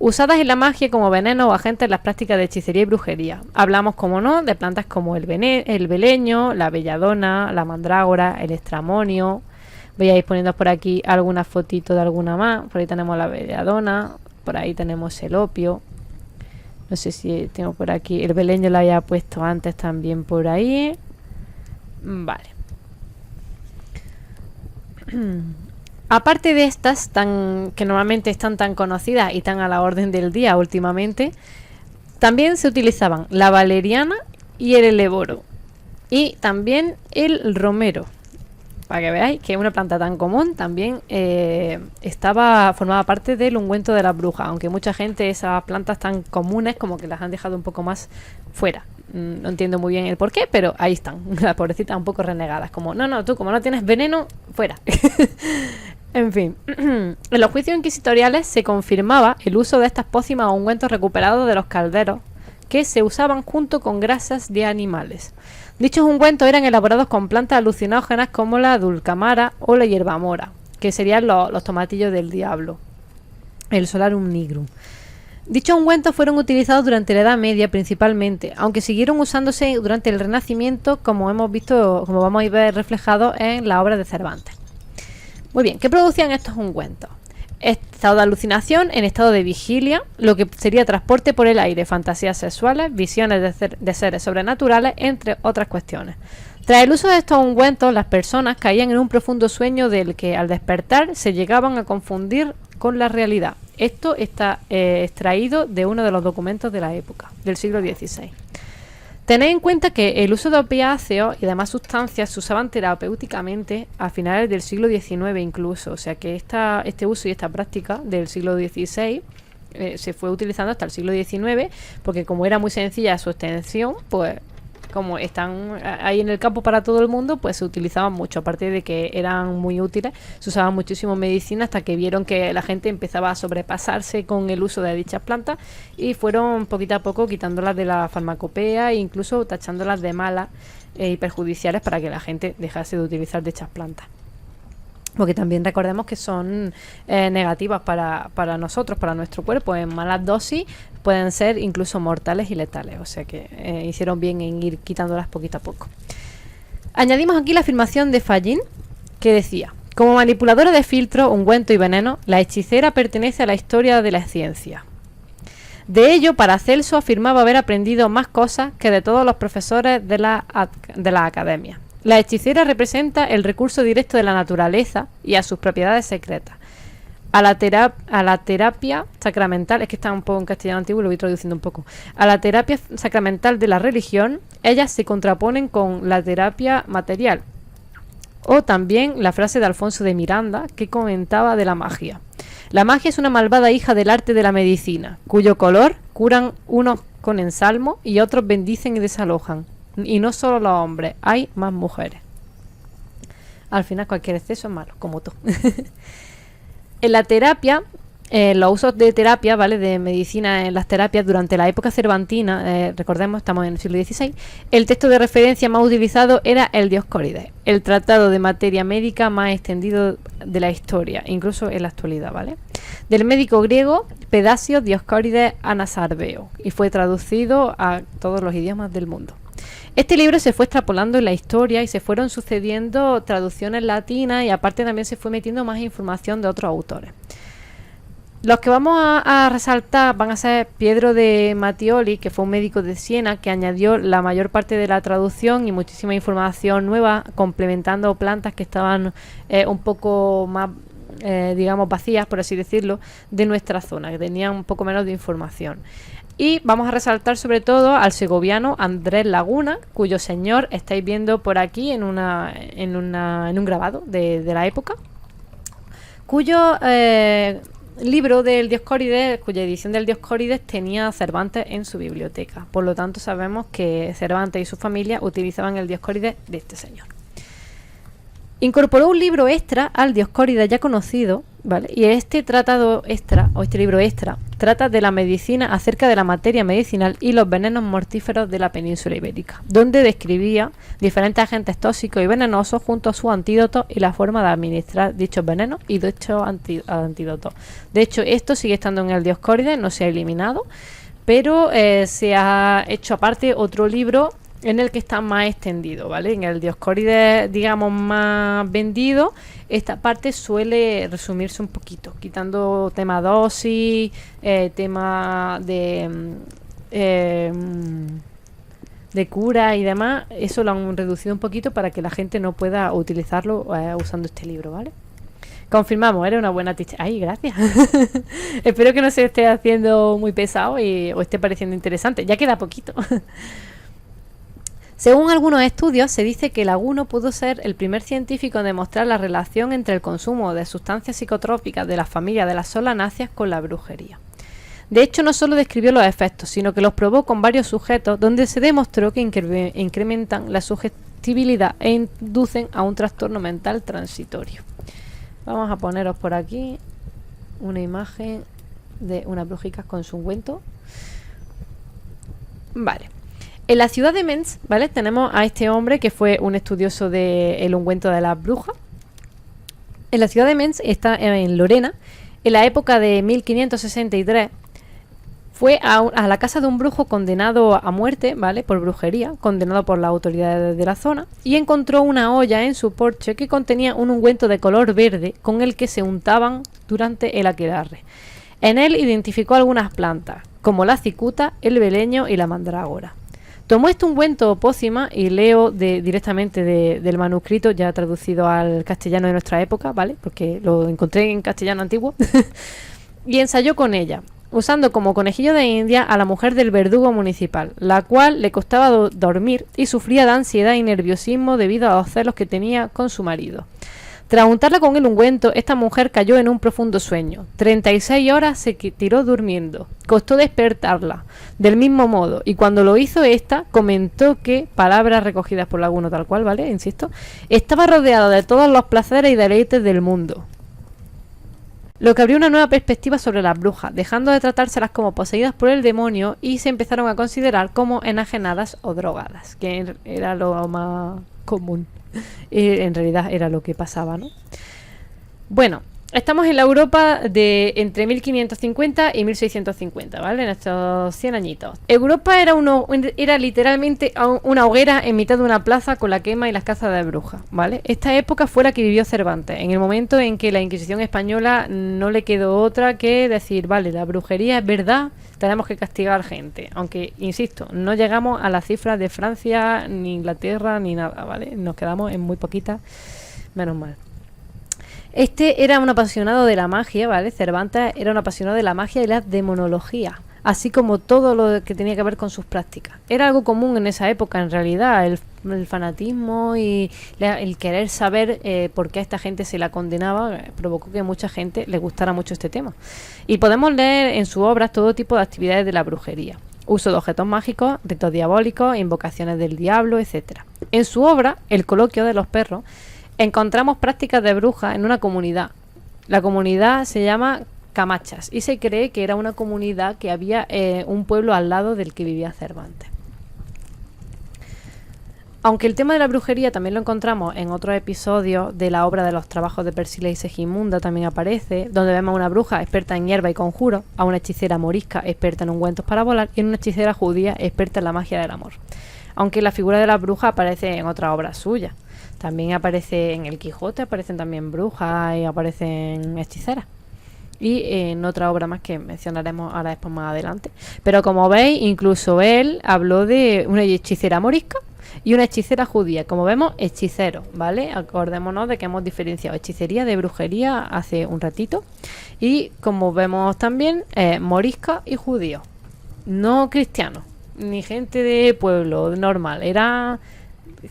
[SPEAKER 1] usadas en la magia como veneno o agentes en las prácticas de hechicería y brujería. Hablamos, como no, de plantas como el beleño, la belladona, la mandrágora, el estramonio. Voy a ir poniendo por aquí algunas fotitos de alguna más. Por ahí tenemos la belladona, por ahí tenemos el opio. No sé si tengo por aquí. El beleño lo había puesto antes también por ahí. Vale. Aparte de estas que normalmente están tan conocidas y tan a la orden del día últimamente, también se utilizaban la valeriana y el eleboro. Y también el romero. Para que veáis que una planta tan común también formaba parte del ungüento de las brujas, aunque mucha gente esas plantas tan comunes como que las han dejado un poco más fuera. No entiendo muy bien el por qué, pero ahí están, las pobrecitas un poco renegadas, como no, tú como no tienes veneno, fuera. En fin, en los juicios inquisitoriales se confirmaba el uso de estas pócimas o ungüentos recuperados de los calderos, que se usaban junto con grasas de animales. Dichos ungüentos eran elaborados con plantas alucinógenas como la dulcamara o la hierbamora, que serían los tomatillos del diablo, el Solarium nigrum. Dichos ungüentos fueron utilizados durante la Edad Media principalmente, aunque siguieron usándose durante el Renacimiento, como hemos visto, como vamos a ver reflejado en la obra de Cervantes. Muy bien, ¿qué producían estos ungüentos? Estado de alucinación en estado de vigilia, lo que sería transporte por el aire, fantasías sexuales, visiones de seres sobrenaturales, entre otras cuestiones. Tras el uso de estos ungüentos, las personas caían en un profundo sueño del que al despertar se llegaban a confundir con la realidad. Esto está extraído de uno de los documentos de la época, del siglo XVI. Tened en cuenta que el uso de opiáceos y demás sustancias se usaban terapéuticamente a finales del siglo XIX incluso, o sea que este uso y esta práctica del siglo XVI se fue utilizando hasta el siglo XIX, porque como era muy sencilla su extensión, pues como están ahí en el campo para todo el mundo, pues se utilizaban mucho, aparte de que eran muy útiles, se usaban muchísimo en medicina hasta que vieron que la gente empezaba a sobrepasarse con el uso de dichas plantas y fueron poquito a poco quitándolas de la farmacopea e incluso tachándolas de malas y perjudiciales para que la gente dejase de utilizar dichas plantas. Porque también recordemos que son negativas para nosotros, para nuestro cuerpo. En malas dosis pueden ser incluso mortales y letales. O sea que hicieron bien en ir quitándolas poquito a poco. Añadimos aquí la afirmación de Fallin, que decía: como manipuladora de filtro, ungüento y veneno, la hechicera pertenece a la historia de la ciencia. De ello, Paracelso afirmaba haber aprendido más cosas que de todos los profesores de la academia. La hechicera representa el recurso directo de la naturaleza y a sus propiedades secretas. A la terapia sacramental, es que está un poco en castellano antiguo y lo voy traduciendo un poco. A la terapia sacramental de la religión, ellas se contraponen con la terapia material. O también la frase de Alfonso de Miranda que comentaba de la magia. La magia es una malvada hija del arte de la medicina, cuyo color curan unos con ensalmo y otros bendicen y desalojan. Y no solo los hombres, hay más mujeres. Al final cualquier exceso es malo, como tú. En la terapia, los usos de terapia, ¿vale? De medicina en las terapias durante la época cervantina, recordemos, estamos en el siglo XVI, el texto de referencia más utilizado era el Dioscórides, el tratado de materia médica más extendido de la historia, incluso en la actualidad, ¿vale? Del médico griego Pedasio Dioscórides Anasarbeo, y fue traducido a todos los idiomas del mundo. Este libro se fue extrapolando en la historia y se fueron sucediendo traducciones latinas y aparte también se fue metiendo más información de otros autores. Los que vamos a resaltar van a ser Pietro de Mattioli, que fue un médico de Siena que añadió la mayor parte de la traducción y muchísima información nueva, complementando plantas que estaban un poco más, digamos, vacías, por así decirlo, de nuestra zona, que tenían un poco menos de información. Y vamos a resaltar sobre todo al segoviano Andrés Laguna, cuyo señor estáis viendo por aquí en un grabado de la época, cuyo libro del Dioscórides, cuya edición del Dioscórides tenía Cervantes en su biblioteca. Por lo tanto sabemos que Cervantes y su familia utilizaban el Dioscórides de este señor. Incorporó un libro extra al Dioscórides ya conocido, ¿vale? Y este tratado extra, o este libro extra, trata de la medicina acerca de la materia medicinal y los venenos mortíferos de la península ibérica, donde describía diferentes agentes tóxicos y venenosos junto a sus antídotos y la forma de administrar dichos venenos y dichos antídotos. De hecho, esto sigue estando en el Dioscórides, no se ha eliminado, pero se ha hecho aparte otro libro en el que está más extendido, ¿vale? En el Dioscórides, digamos, más vendido, esta parte suele resumirse un poquito, quitando tema dosis, tema de cura y demás. Eso lo han reducido un poquito para que la gente no pueda utilizarlo usando este libro, ¿vale? Confirmamos, era una buena teacher. Ay, gracias. Espero que no se esté haciendo muy pesado o esté pareciendo interesante. Ya queda poquito. Según algunos estudios, se dice que Laguno pudo ser el primer científico en demostrar la relación entre el consumo de sustancias psicotrópicas de la familia de las solanáceas con la brujería. De hecho, no solo describió los efectos, sino que los probó con varios sujetos, donde se demostró que incrementan la sugestibilidad e inducen a un trastorno mental transitorio. Vamos a poneros por aquí una imagen de unas brujicas con su ungüento. Vale. En la ciudad de Mens, ¿vale? Tenemos a este hombre que fue un estudioso del ungüento de las brujas. En la ciudad de Mens, está en Lorena, en la época de 1563, fue a la casa de un brujo condenado a muerte, ¿vale? Por brujería, condenado por las autoridades de la zona, y encontró una olla en su porche que contenía un ungüento de color verde con el que se untaban durante el aquelarre. En él identificó algunas plantas, como la cicuta, el beleño y la mandrágora. Tomó este ungüento pócima, y leo directamente del manuscrito ya traducido al castellano de nuestra época, ¿vale? Porque lo encontré en castellano antiguo. Y ensayó con ella, usando como conejillo de India a la mujer del verdugo municipal, la cual le costaba dormir y sufría de ansiedad y nerviosismo debido a los celos que tenía con su marido. Tras untarla con el ungüento, esta mujer cayó en un profundo sueño. 36 horas se tiró durmiendo. Costó despertarla del mismo modo, y cuando lo hizo esta, comentó que, palabras recogidas por Laguno tal cual, ¿vale? Insisto, estaba rodeado de todos los placeres y deleites del mundo. Lo que abrió una nueva perspectiva sobre las brujas, dejando de tratárselas como poseídas por el demonio y se empezaron a considerar como enajenadas o drogadas, que era lo más común. En realidad era lo que pasaba, ¿no? Bueno, estamos en la Europa de entre 1550 y 1650, ¿vale? En estos 100 añitos. Europa era literalmente una hoguera en mitad de una plaza con la quema y las cazas de brujas, ¿vale? Esta época fue la que vivió Cervantes, en el momento en que la Inquisición española no le quedó otra que decir, vale, la brujería es verdad, tenemos que castigar gente. Aunque, insisto, no llegamos a las cifras de Francia, ni Inglaterra, ni nada, ¿vale? Nos quedamos en muy poquitas, menos mal. Este era un apasionado de la magia, ¿vale? Cervantes era un apasionado de la magia y la demonología, así como todo lo que tenía que ver con sus prácticas. Era algo común en esa época, en realidad, el fanatismo y el querer saber por qué a esta gente se la condenaba provocó que mucha gente le gustara mucho este tema. Y podemos leer en sus obras todo tipo de actividades de la brujería. Uso de objetos mágicos, ritos diabólicos, invocaciones del diablo, etc. En su obra, El coloquio de los perros, encontramos prácticas de brujas en una comunidad. La comunidad se llama Camachas y se cree que era una comunidad que había un pueblo al lado del que vivía Cervantes. Aunque el tema de la brujería también lo encontramos en otros episodios de la obra de los trabajos de Persíles y Segismunda, también aparece, donde vemos a una bruja experta en hierba y conjuros, a una hechicera morisca experta en ungüentos para volar y a una hechicera judía experta en la magia del amor. Aunque la figura de la bruja aparece en otras obras suyas. También aparece en El Quijote, aparecen también brujas y aparecen hechiceras. Y en otra obra más que mencionaremos ahora después más adelante. Pero como veis, incluso él habló de una hechicera morisca y una hechicera judía. Como vemos, hechiceros, ¿vale? Acordémonos de que hemos diferenciado hechicería de brujería hace un ratito. Y como vemos también, morisca y judíos. No cristianos, ni gente de pueblo normal. Era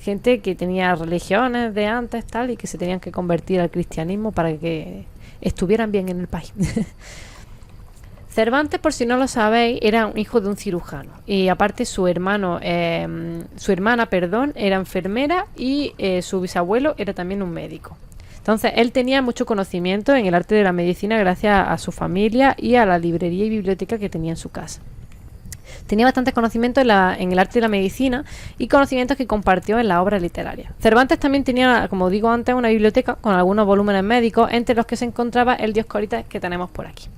[SPEAKER 1] gente que tenía religiones de antes tal y que se tenían que convertir al cristianismo para que estuvieran bien en el país. Cervantes, por si no lo sabéis, era un hijo de un cirujano y aparte su hermana, era enfermera y su bisabuelo era también un médico. Entonces él tenía mucho conocimiento en el arte de la medicina gracias a su familia y a la librería y biblioteca que tenía en su casa. Tenía bastante conocimiento en el arte de la medicina y conocimientos que compartió en la obra literaria. Cervantes también tenía, como digo antes, una biblioteca con algunos volúmenes médicos, entre los que se encontraba el Dioscórides que tenemos por aquí.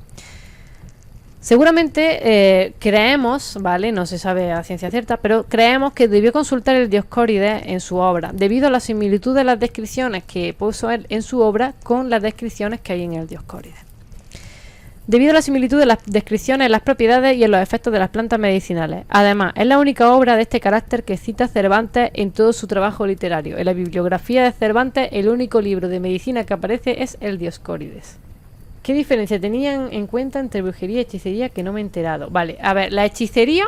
[SPEAKER 1] Seguramente creemos, ¿vale? No se sabe a ciencia cierta, pero creemos que debió consultar el Dioscórides en su obra, debido a la similitud de las descripciones que puso él en su obra con las descripciones que hay en el Dioscórides. Debido a la similitud de las descripciones en las propiedades y en los efectos de las plantas medicinales. Además, es la única obra de este carácter que cita Cervantes en todo su trabajo literario. En la bibliografía de Cervantes, el único libro de medicina que aparece es el Dioscórides. ¿Qué diferencia tenían en cuenta entre brujería y hechicería que no me he enterado? Vale, a ver, la hechicería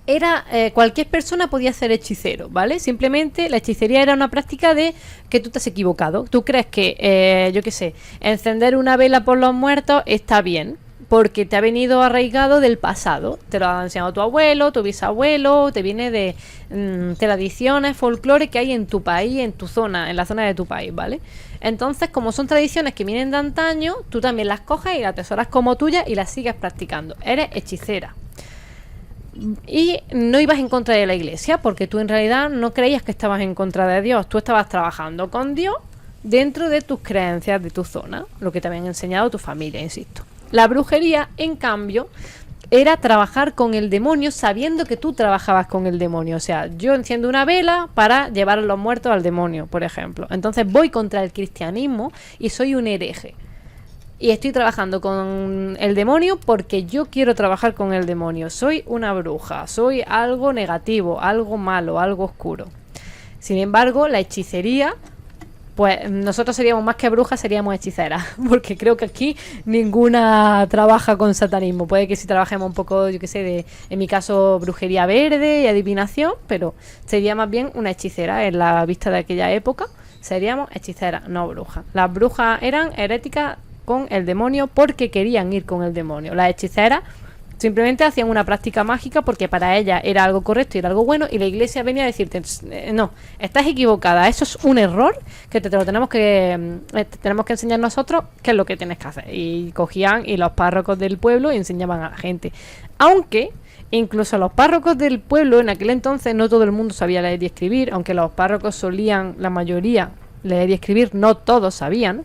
[SPEAKER 1] era cualquier persona podía ser hechicero, ¿vale? Simplemente la hechicería era una práctica de que tú te has equivocado. Tú crees que, yo qué sé, encender una vela por los muertos está bien, porque te ha venido arraigado del pasado. Te lo ha enseñado tu abuelo, tu bisabuelo, te viene de tradiciones, folclore que hay en tu país, en tu zona, en la zona de tu país, ¿vale? Entonces, como son tradiciones que vienen de antaño, tú también las coges y las atesoras como tuyas y las sigues practicando. Eres hechicera. Y no ibas en contra de la iglesia, porque tú en realidad no creías que estabas en contra de Dios. Tú estabas trabajando con Dios dentro de tus creencias, de tu zona, lo que te habían enseñado tu familia, insisto. La brujería, en cambio, era trabajar con el demonio sabiendo que tú trabajabas con el demonio. O sea, yo enciendo una vela para llevar a los muertos al demonio, por ejemplo. Entonces voy contra el cristianismo y soy un hereje. Y estoy trabajando con el demonio porque yo quiero trabajar con el demonio. Soy una bruja, soy algo negativo, algo malo, algo oscuro. Sin embargo, la hechicería, pues nosotros seríamos más que brujas, seríamos hechiceras, porque creo que aquí ninguna trabaja con satanismo. Puede que sí trabajemos un poco, yo qué sé, en mi caso brujería verde y adivinación, pero sería más bien una hechicera en la vista de aquella época. Seríamos hechiceras, no brujas. Las brujas eran heréticas con el demonio porque querían ir con el demonio. Las hechiceras simplemente hacían una práctica mágica porque para ellas era algo correcto y era algo bueno, y la iglesia venía a decirte no, estás equivocada, eso es un error que te lo tenemos que enseñar nosotros qué es lo que tienes que hacer. Y cogían y los párrocos del pueblo enseñaban a la gente, aunque incluso los párrocos del pueblo en aquel entonces no todo el mundo sabía leer y escribir, aunque los párrocos solían, la mayoría, leer y escribir, no todos sabían.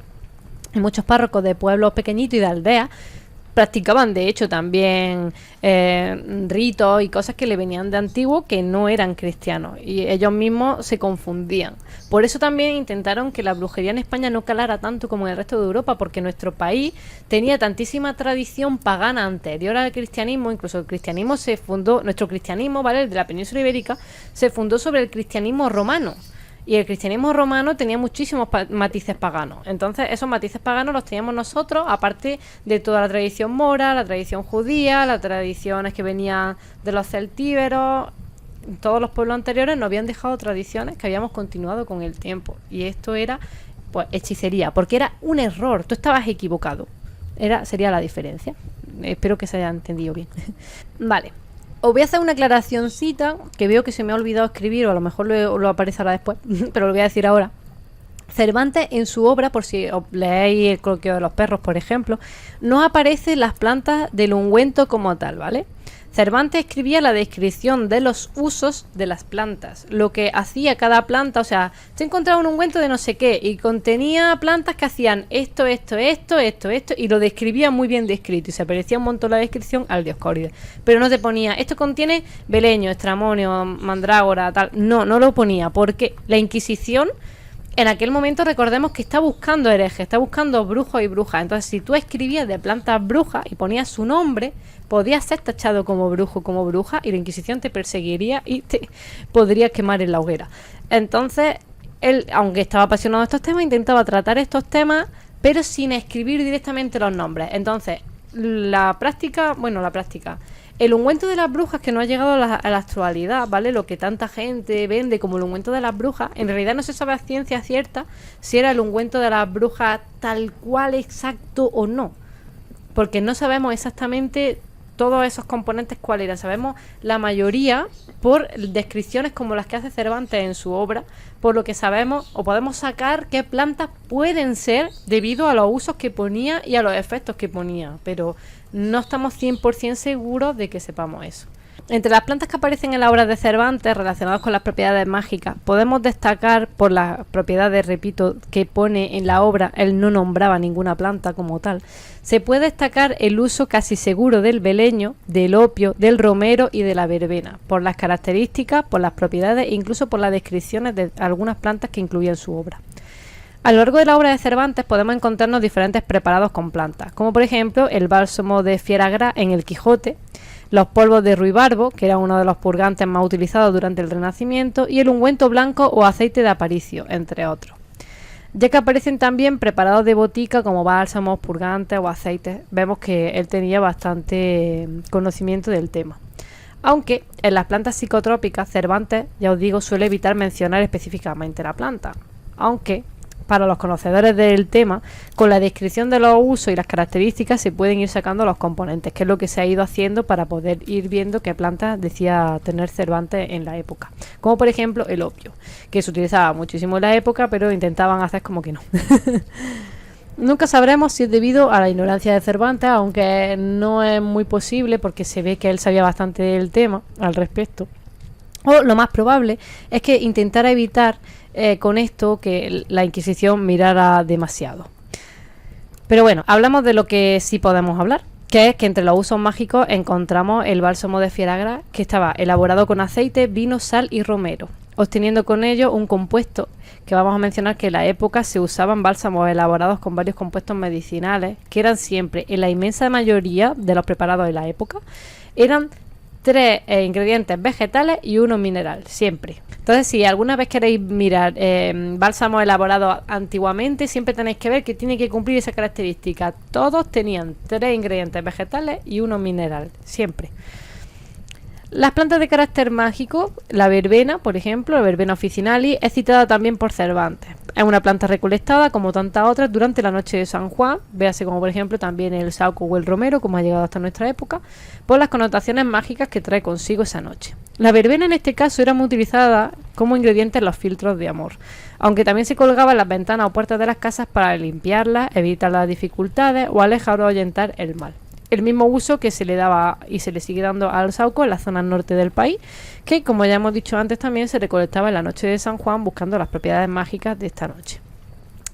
[SPEAKER 1] Y muchos párrocos de pueblos pequeñitos y de aldeas practicaban de hecho también ritos y cosas que le venían de antiguo que no eran cristianos, y ellos mismos se confundían. Por eso también intentaron que la brujería en España no calara tanto como en el resto de Europa, porque nuestro país tenía tantísima tradición pagana anterior al cristianismo. Incluso el cristianismo se fundó, nuestro cristianismo, ¿vale?, el de la península ibérica, se fundó sobre el cristianismo romano. Y el cristianismo romano tenía muchísimos matices paganos. Entonces esos matices paganos los teníamos nosotros, aparte de toda la tradición mora, la tradición judía, las tradiciones que venían de los celtíberos. Todos los pueblos anteriores nos habían dejado tradiciones que habíamos continuado con el tiempo. Y esto era, pues, hechicería, porque era un error, tú estabas equivocado. Sería la diferencia. Espero que se haya entendido bien. Vale. Os voy a hacer una aclaracióncita que veo que se me ha olvidado escribir, o a lo mejor lo aparecerá después, pero lo voy a decir ahora. Cervantes en su obra, por si os leéis El coloquio de los perros, por ejemplo, no aparecen las plantas del ungüento como tal, ¿vale? Cervantes escribía la descripción de los usos de las plantas, lo que hacía cada planta. O sea, se encontraba un ungüento de no sé qué y contenía plantas que hacían esto, y lo describía muy bien descrito, y se parecía un montón la descripción al Dioscórides. Pero no te ponía, esto contiene beleño, estramonio, mandrágora, tal. No lo ponía, porque la Inquisición en aquel momento, recordemos que está buscando herejes, está buscando brujos y brujas. Entonces, si tú escribías de plantas brujas y ponías su nombre, podías ser tachado como brujo, como bruja, y la Inquisición te perseguiría y te podría quemar en la hoguera. Entonces, él, aunque estaba apasionado de estos temas, intentaba tratar estos temas, pero sin escribir directamente los nombres. Entonces, la práctica, el ungüento de las brujas, que no ha llegado a la actualidad, ¿vale? Lo que tanta gente vende como el ungüento de las brujas, en realidad no se sabe a ciencia cierta si era el ungüento de las brujas tal cual exacto o no. porque no sabemos exactamente todos esos componentes cuáles eran. Sabemos la mayoría por descripciones como las que hace Cervantes en su obra, por lo que sabemos o podemos sacar qué plantas pueden ser debido a los usos que ponía y a los efectos que ponía, pero no estamos 100% seguros de que sepamos eso. Entre las plantas que aparecen en la obra de Cervantes relacionadas con las propiedades mágicas, podemos destacar por las propiedades, repito, que pone en la obra. Él no nombraba ninguna planta como tal. Se puede destacar el uso casi seguro del beleño, del opio, del romero y de la verbena, por las características, por las propiedades e incluso por las descripciones de algunas plantas que incluía en su obra. A lo largo de la obra de Cervantes podemos encontrarnos diferentes preparados con plantas, como por ejemplo el bálsamo de Fieragrá en el Quijote, los polvos de ruibarbo, que era uno de los purgantes más utilizados durante el Renacimiento, y el ungüento blanco o aceite de aparicio, entre otros. Ya que aparecen también preparados de botica como bálsamos, purgantes o aceites, vemos que él tenía bastante conocimiento del tema. Aunque en las plantas psicotrópicas Cervantes, ya os digo, suele evitar mencionar específicamente la planta, aunque para los conocedores del tema, con la descripción de los usos y las características se pueden ir sacando los componentes, que es lo que se ha ido haciendo para poder ir viendo qué plantas decía tener Cervantes en la época. Como por ejemplo el opio, que se utilizaba muchísimo en la época, pero intentaban hacer como que no. Nunca sabremos si es debido a la ignorancia de Cervantes, aunque no es muy posible porque se ve que él sabía bastante del tema al respecto. O lo más probable es que intentara evitar con esto que la Inquisición mirara demasiado. Pero bueno, hablamos de lo que sí podemos hablar, que es que entre los usos mágicos encontramos el bálsamo de Fieragrá, que estaba elaborado con aceite, vino, sal y romero, obteniendo con ello un compuesto que vamos a mencionar que en la época se usaban bálsamos elaborados con varios compuestos medicinales, que eran siempre, en la inmensa mayoría de los preparados de la época, eran 3 ingredientes vegetales y 1 mineral, siempre. Entonces, si alguna vez queréis mirar bálsamos elaborados antiguamente, siempre tenéis que ver que tiene que cumplir esa característica. Todos tenían 3 ingredientes vegetales y 1 mineral, siempre. Las plantas de carácter mágico, la verbena, por ejemplo, la verbena officinalis, es citada también por Cervantes. Es una planta recolectada, como tantas otras, durante la noche de San Juan, véase como por ejemplo también el sauco o el romero, como ha llegado hasta nuestra época, por las connotaciones mágicas que trae consigo esa noche. La verbena en este caso era muy utilizada como ingrediente en los filtros de amor, aunque también se colgaba en las ventanas o puertas de las casas para limpiarlas, evitar las dificultades o alejar o ahuyentar el mal. El mismo uso que se le daba y se le sigue dando al sauco en la zona norte del país, que como ya hemos dicho antes también se recolectaba en la noche de San Juan buscando las propiedades mágicas de esta noche,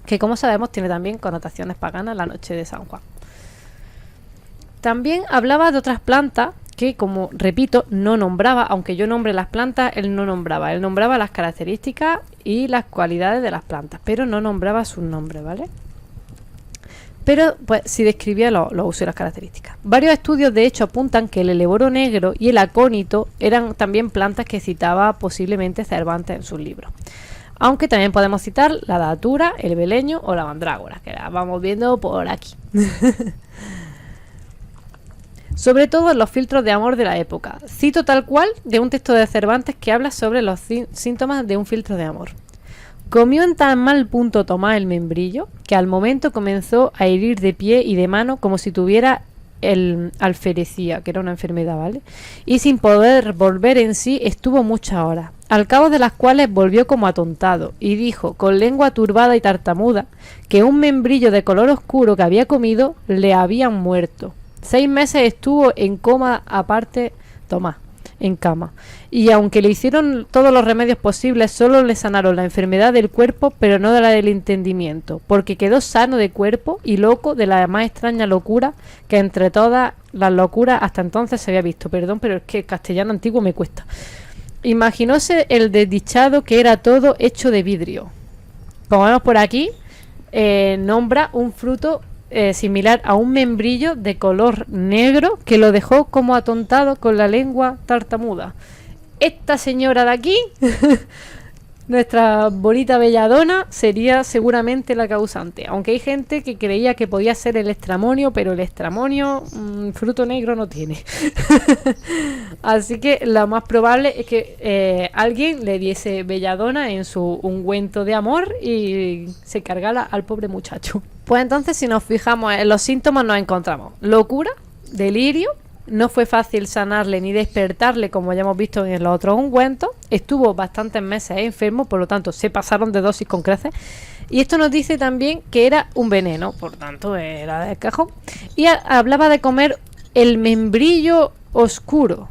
[SPEAKER 1] que como sabemos tiene también connotaciones paganas la noche de San Juan. También hablaba de otras plantas que, como repito, no nombraba, aunque yo nombre las plantas, él nombraba las características y las cualidades de las plantas, pero no nombraba sus nombres, ¿vale? Pero pues sí describía los usos y las características. Varios estudios de hecho apuntan que el eleboro negro y el acónito eran también plantas que citaba posiblemente Cervantes en sus libros. Aunque también podemos citar la datura, el beleño o la mandrágora, que la vamos viendo por aquí. Sobre todo en los filtros de amor de la época. Cito tal cual de un texto de Cervantes que habla sobre los síntomas de un filtro de amor. Comió en tan mal punto Tomás el membrillo, que al momento comenzó a herir de pie y de mano como si tuviera el alferecía, que era una enfermedad, ¿vale? Y sin poder volver en sí estuvo muchas horas, al cabo de las cuales volvió como atontado, y dijo, con lengua turbada y tartamuda, que un membrillo de color oscuro que había comido le habían muerto. 6 meses estuvo en coma aparte Tomás, en cama, y aunque le hicieron todos los remedios posibles, solo le sanaron la enfermedad del cuerpo, pero no de la del entendimiento, porque quedó sano de cuerpo y loco de la más extraña locura que entre todas las locuras hasta entonces se había visto. Perdón, pero es que el castellano antiguo me cuesta. Imaginóse el desdichado que era todo hecho de vidrio. Como vemos por aquí, nombra un fruto similar a un membrillo de color negro que lo dejó como atontado con la lengua tartamuda. Esta señora de aquí Nuestra bonita belladona sería seguramente la causante, aunque hay gente que creía que podía ser el estramonio, pero el estramonio fruto negro no tiene. Así que lo más probable es que alguien le diese belladona en su ungüento de amor y se cargara al pobre muchacho. Pues entonces, si nos fijamos en los síntomas, nos encontramos locura, delirio. No fue fácil sanarle ni despertarle, como ya hemos visto en los otros ungüentos. Estuvo bastantes meses enfermo, por lo tanto se pasaron de dosis con creces. Y esto nos dice también que era un veneno, por tanto era de cajón. Y hablaba de comer el membrillo oscuro.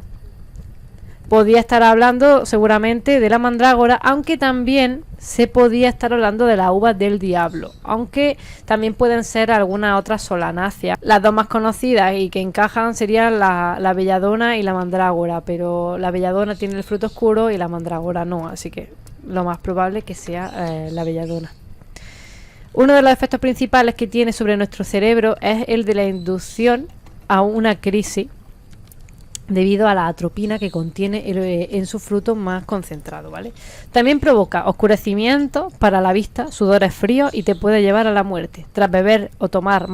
[SPEAKER 1] Podía estar hablando seguramente de la mandrágora, aunque también se podía estar hablando de las uvas del diablo, aunque también pueden ser algunas otras solanáceas. Las dos más conocidas y que encajan serían la belladona y la mandrágora, pero la belladona tiene el fruto oscuro y la mandrágora no, así que lo más probable es que sea la belladona. Uno de los efectos principales que tiene sobre nuestro cerebro es el de la inducción a una crisis, debido a la atropina que contiene en su fruto más concentrado, ¿vale? También provoca oscurecimiento para la vista, sudores fríos y te puede llevar a la muerte. Tras beber o tomar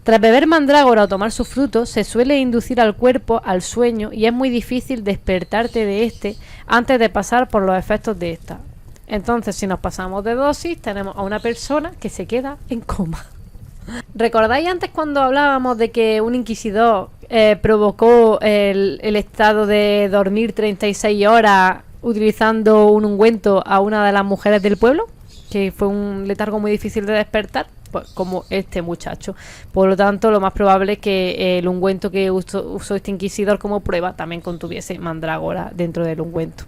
[SPEAKER 1] Tras beber mandrágora o tomar su fruto, se suele inducir al cuerpo al sueño y es muy difícil despertarte de este antes de pasar por los efectos de esta. Entonces, si nos pasamos de dosis, tenemos a una persona que se queda en coma. ¿Recordáis antes cuando hablábamos de que un inquisidor provocó el estado de dormir 36 horas utilizando un ungüento a una de las mujeres del pueblo? Que fue un letargo muy difícil de despertar, pues como este muchacho. Por lo tanto, lo más probable es que el ungüento que usó este inquisidor como prueba también contuviese mandrágora dentro del ungüento.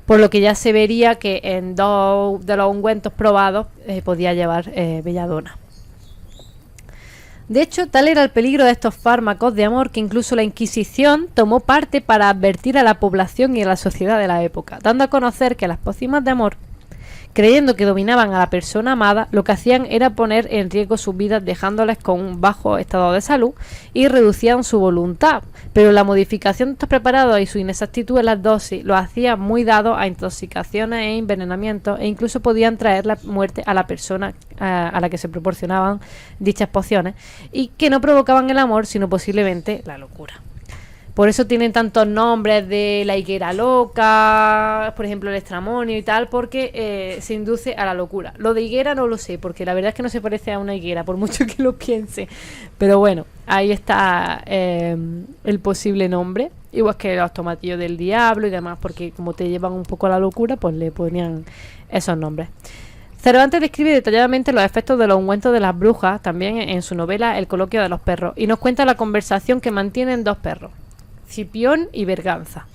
[SPEAKER 1] Por lo que ya se vería que en 2 de los ungüentos probados podía llevar belladona. De hecho, tal era el peligro de estos fármacos de amor que incluso la Inquisición tomó parte para advertir a la población y a la sociedad de la época, dando a conocer que las pócimas de amor, creyendo que dominaban a la persona amada, lo que hacían era poner en riesgo sus vidas dejándoles con un bajo estado de salud y reducían su voluntad. Pero la modificación de estos preparados y su inexactitud en las dosis los hacía muy dados a intoxicaciones e envenenamientos e incluso podían traer la muerte a la persona a la que se proporcionaban dichas pociones y que no provocaban el amor sino posiblemente la locura. Por eso tienen tantos nombres de la higuera loca, por ejemplo el estramonio y tal, porque se induce a la locura. Lo de higuera no lo sé, porque la verdad es que no se parece a una higuera, por mucho que lo piense. Pero bueno, ahí está el posible nombre. Igual que los tomatillos del diablo y demás, porque como te llevan un poco a la locura, pues le ponían esos nombres. Cervantes describe detalladamente los efectos de los ungüentos de las brujas, también en su novela El coloquio de los perros, y nos cuenta la conversación que mantienen dos perros, Cipión y Berganza,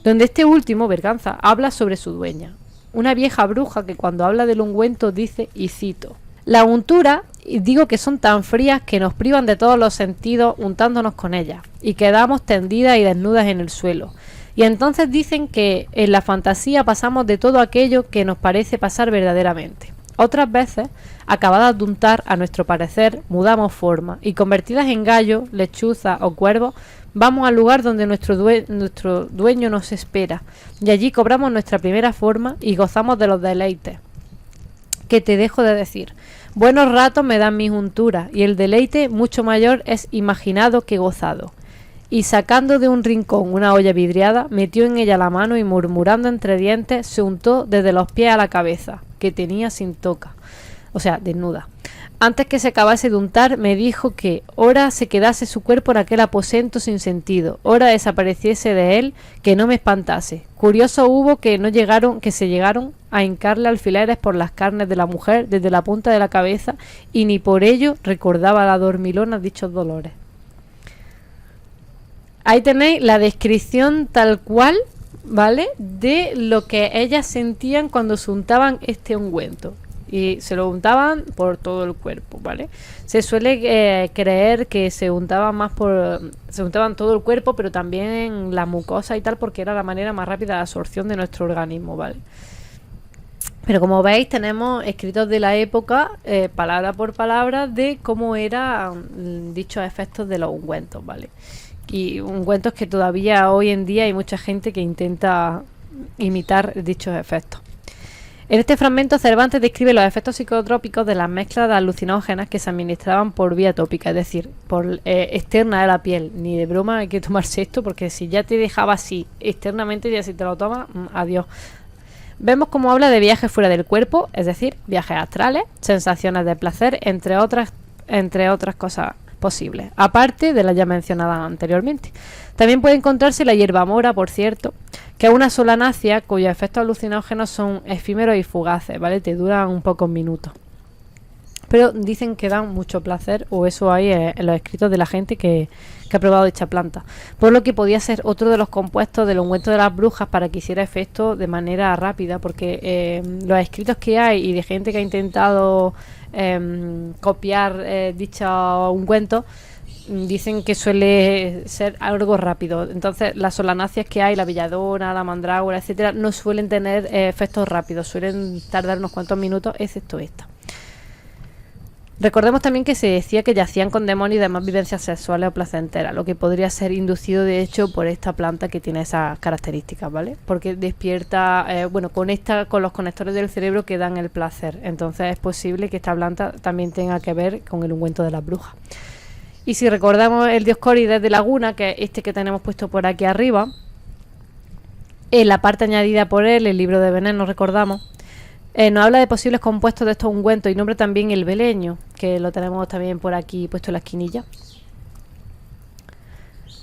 [SPEAKER 1] donde este último, Berganza, habla sobre su dueña, una vieja bruja que cuando habla del ungüento dice, y cito, la untura, digo que son tan frías que nos privan de todos los sentidos untándonos con ellas, y quedamos tendidas y desnudas en el suelo. Y entonces dicen que en la fantasía pasamos de todo aquello que nos parece pasar verdaderamente. Otras veces, acabadas de untar, a nuestro parecer, mudamos forma, y convertidas en gallo, lechuza o cuervo, vamos al lugar donde nuestro dueño nos espera, y allí cobramos nuestra primera forma y gozamos de los deleites. Que te dejo de decir, buenos ratos me dan mis unturas, y el deleite mucho mayor es imaginado que gozado. Y sacando de un rincón una olla vidriada, metió en ella la mano y murmurando entre dientes, se untó desde los pies a la cabeza, que tenía sin toca, o sea, desnuda. Antes que se acabase de untar, me dijo que ora se quedase su cuerpo en aquel aposento sin sentido, ora desapareciese de él, que no me espantase. Curioso hubo que se llegaron a hincarle alfileres por las carnes de la mujer desde la punta de la cabeza, y ni por ello recordaba a la dormilona dichos dolores. Ahí tenéis la descripción tal cual, ¿vale?, de lo que ellas sentían cuando se untaban este ungüento. Y se lo untaban por todo el cuerpo, ¿vale? Se suele creer que se untaban todo el cuerpo, pero también la mucosa y tal, porque era la manera más rápida de absorción de nuestro organismo, ¿vale? Pero como veis, tenemos escritos de la época, palabra por palabra, de cómo eran dichos efectos de los ungüentos, ¿vale? Y ungüentos que todavía hoy en día hay mucha gente que intenta imitar dichos efectos. En este fragmento Cervantes describe los efectos psicotrópicos de las mezclas de alucinógenas que se administraban por vía tópica, es decir, por externa de la piel. Ni de broma hay que tomarse esto, porque si ya te dejaba así externamente, ya si te lo tomas, adiós. Vemos cómo habla de viajes fuera del cuerpo, es decir, viajes astrales, sensaciones de placer, entre otras cosas posibles, aparte de las ya mencionadas anteriormente. También puede encontrarse la hierbamora, por cierto, que es una solanácea cuyos efectos alucinógenos son efímeros y fugaces, ¿vale? Te duran un pocos minutos. Pero dicen que dan mucho placer, o eso hay en los escritos de la gente que ha probado dicha planta. Por lo que podía ser otro de los compuestos del ungüento de las brujas para que hiciera efecto de manera rápida, porque los escritos que hay y de gente que ha intentado copiar dicho ungüento dicen que suele ser algo rápido. Entonces las solanáceas que hay, la belladona, la mandrágora, etcétera, no suelen tener efectos rápidos, suelen tardar unos cuantos minutos, excepto esta. Recordemos también que se decía que yacían con demonios y demás vivencias sexuales o placenteras, lo que podría ser inducido de hecho por esta planta que tiene esas características, ¿vale? Porque despierta, conecta con los conectores del cerebro que dan el placer. Entonces es posible que esta planta también tenga que ver con el ungüento de las brujas. Y si recordamos el Dioscórides de Laguna, que es este que tenemos puesto por aquí arriba, en la parte añadida por él, el libro de veneno, recordamos, nos habla de posibles compuestos de estos ungüentos y nombra también el beleño, que lo tenemos también por aquí puesto en la esquinilla.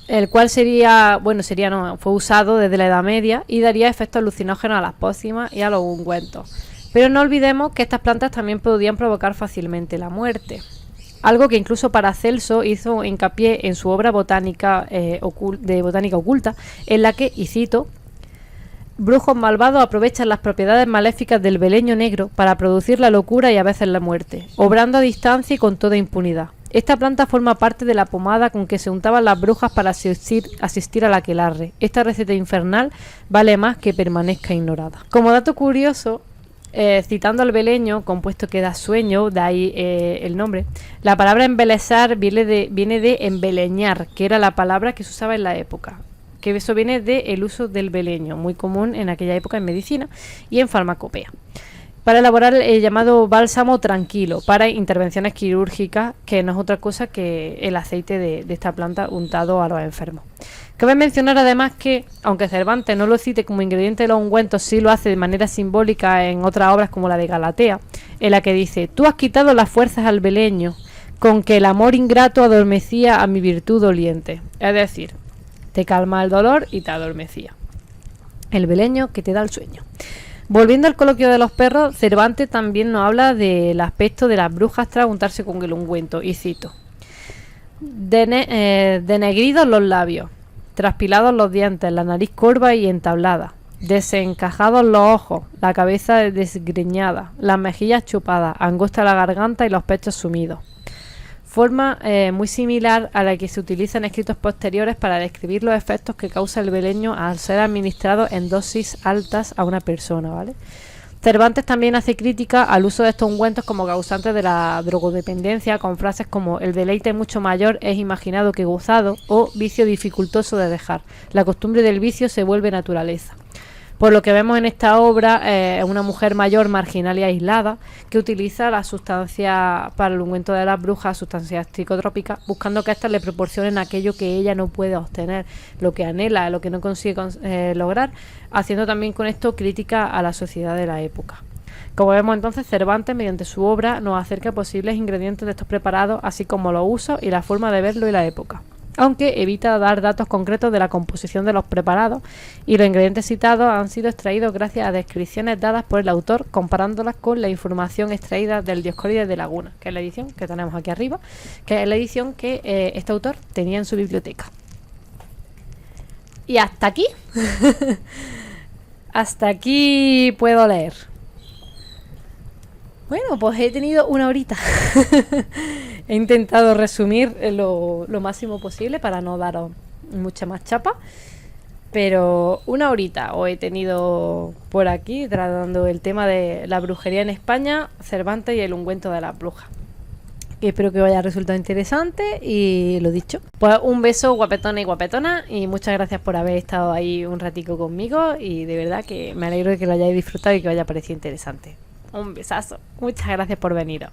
[SPEAKER 1] El cual fue usado desde la Edad Media y daría efectos alucinógenos a las pócimas y a los ungüentos. Pero no olvidemos que estas plantas también podían provocar fácilmente la muerte. Algo que incluso Paracelso hizo hincapié en su obra botánica de botánica oculta, en la que, y cito, brujos malvados aprovechan las propiedades maléficas del beleño negro para producir la locura y a veces la muerte, obrando a distancia y con toda impunidad. Esta planta forma parte de la pomada con que se untaban las brujas para asistir al aquelarre. Esta receta infernal vale más que permanezca ignorada. Como dato curioso, citando al beleño, compuesto que da sueño, de ahí el nombre, la palabra embelesar viene de embeleñar, que era la palabra que se usaba en la época. Que eso viene del uso del beleño, muy común en aquella época en medicina y en farmacopea, para elaborar el llamado bálsamo tranquilo para intervenciones quirúrgicas, que no es otra cosa que el aceite de esta planta untado a los enfermos. Cabe mencionar además que, aunque Cervantes no lo cite como ingrediente de los ungüentos, sí lo hace de manera simbólica en otras obras como la de Galatea, en la que dice: tú has quitado las fuerzas al beleño, con que el amor ingrato adormecía a mi virtud doliente. Es decir, te calma el dolor y te adormecía. El beleño que te da el sueño. Volviendo al coloquio de los perros, Cervantes también nos habla del aspecto de las brujas tras untarse con el ungüento, y cito: denegridos los labios, traspilados los dientes, la nariz curva y entablada, desencajados los ojos, la cabeza desgreñada, las mejillas chupadas, angosta la garganta y los pechos sumidos. Forma muy similar a la que se utiliza en escritos posteriores para describir los efectos que causa el beleño al ser administrado en dosis altas a una persona, ¿vale? Cervantes también hace crítica al uso de estos ungüentos como causantes de la drogodependencia, con frases como: el deleite mucho mayor es imaginado que gozado, o vicio dificultoso de dejar. La costumbre del vicio se vuelve naturaleza. Por lo que vemos en esta obra, una mujer mayor, marginal y aislada, que utiliza la sustancia para el ungüento de las brujas, sustancias psicotrópicas, buscando que éstas le proporcionen aquello que ella no puede obtener, lo que anhela, lo que no consigue lograr, haciendo también con esto crítica a la sociedad de la época. Como vemos entonces, Cervantes, mediante su obra, nos acerca a posibles ingredientes de estos preparados, así como los usos y la forma de verlo y la época, aunque evita dar datos concretos de la composición de los preparados, y los ingredientes citados han sido extraídos gracias a descripciones dadas por el autor, comparándolas con la información extraída del Dioscórides de Laguna, que es la edición que tenemos aquí arriba, que es la edición que este autor tenía en su biblioteca. Y hasta aquí. Hasta aquí puedo leer. Bueno, pues he tenido una horita. He intentado resumir lo máximo posible para no daros mucha más chapa. Pero una horita os he tenido por aquí tratando el tema de la brujería en España, Cervantes y el ungüento de las brujas. que espero que os haya resultado interesante y lo dicho. Pues un beso guapetona y guapetona y muchas gracias por haber estado ahí un ratico conmigo y de verdad que me alegro de que lo hayáis disfrutado y que os haya parecido interesante. Un besazo. Muchas gracias por veniros.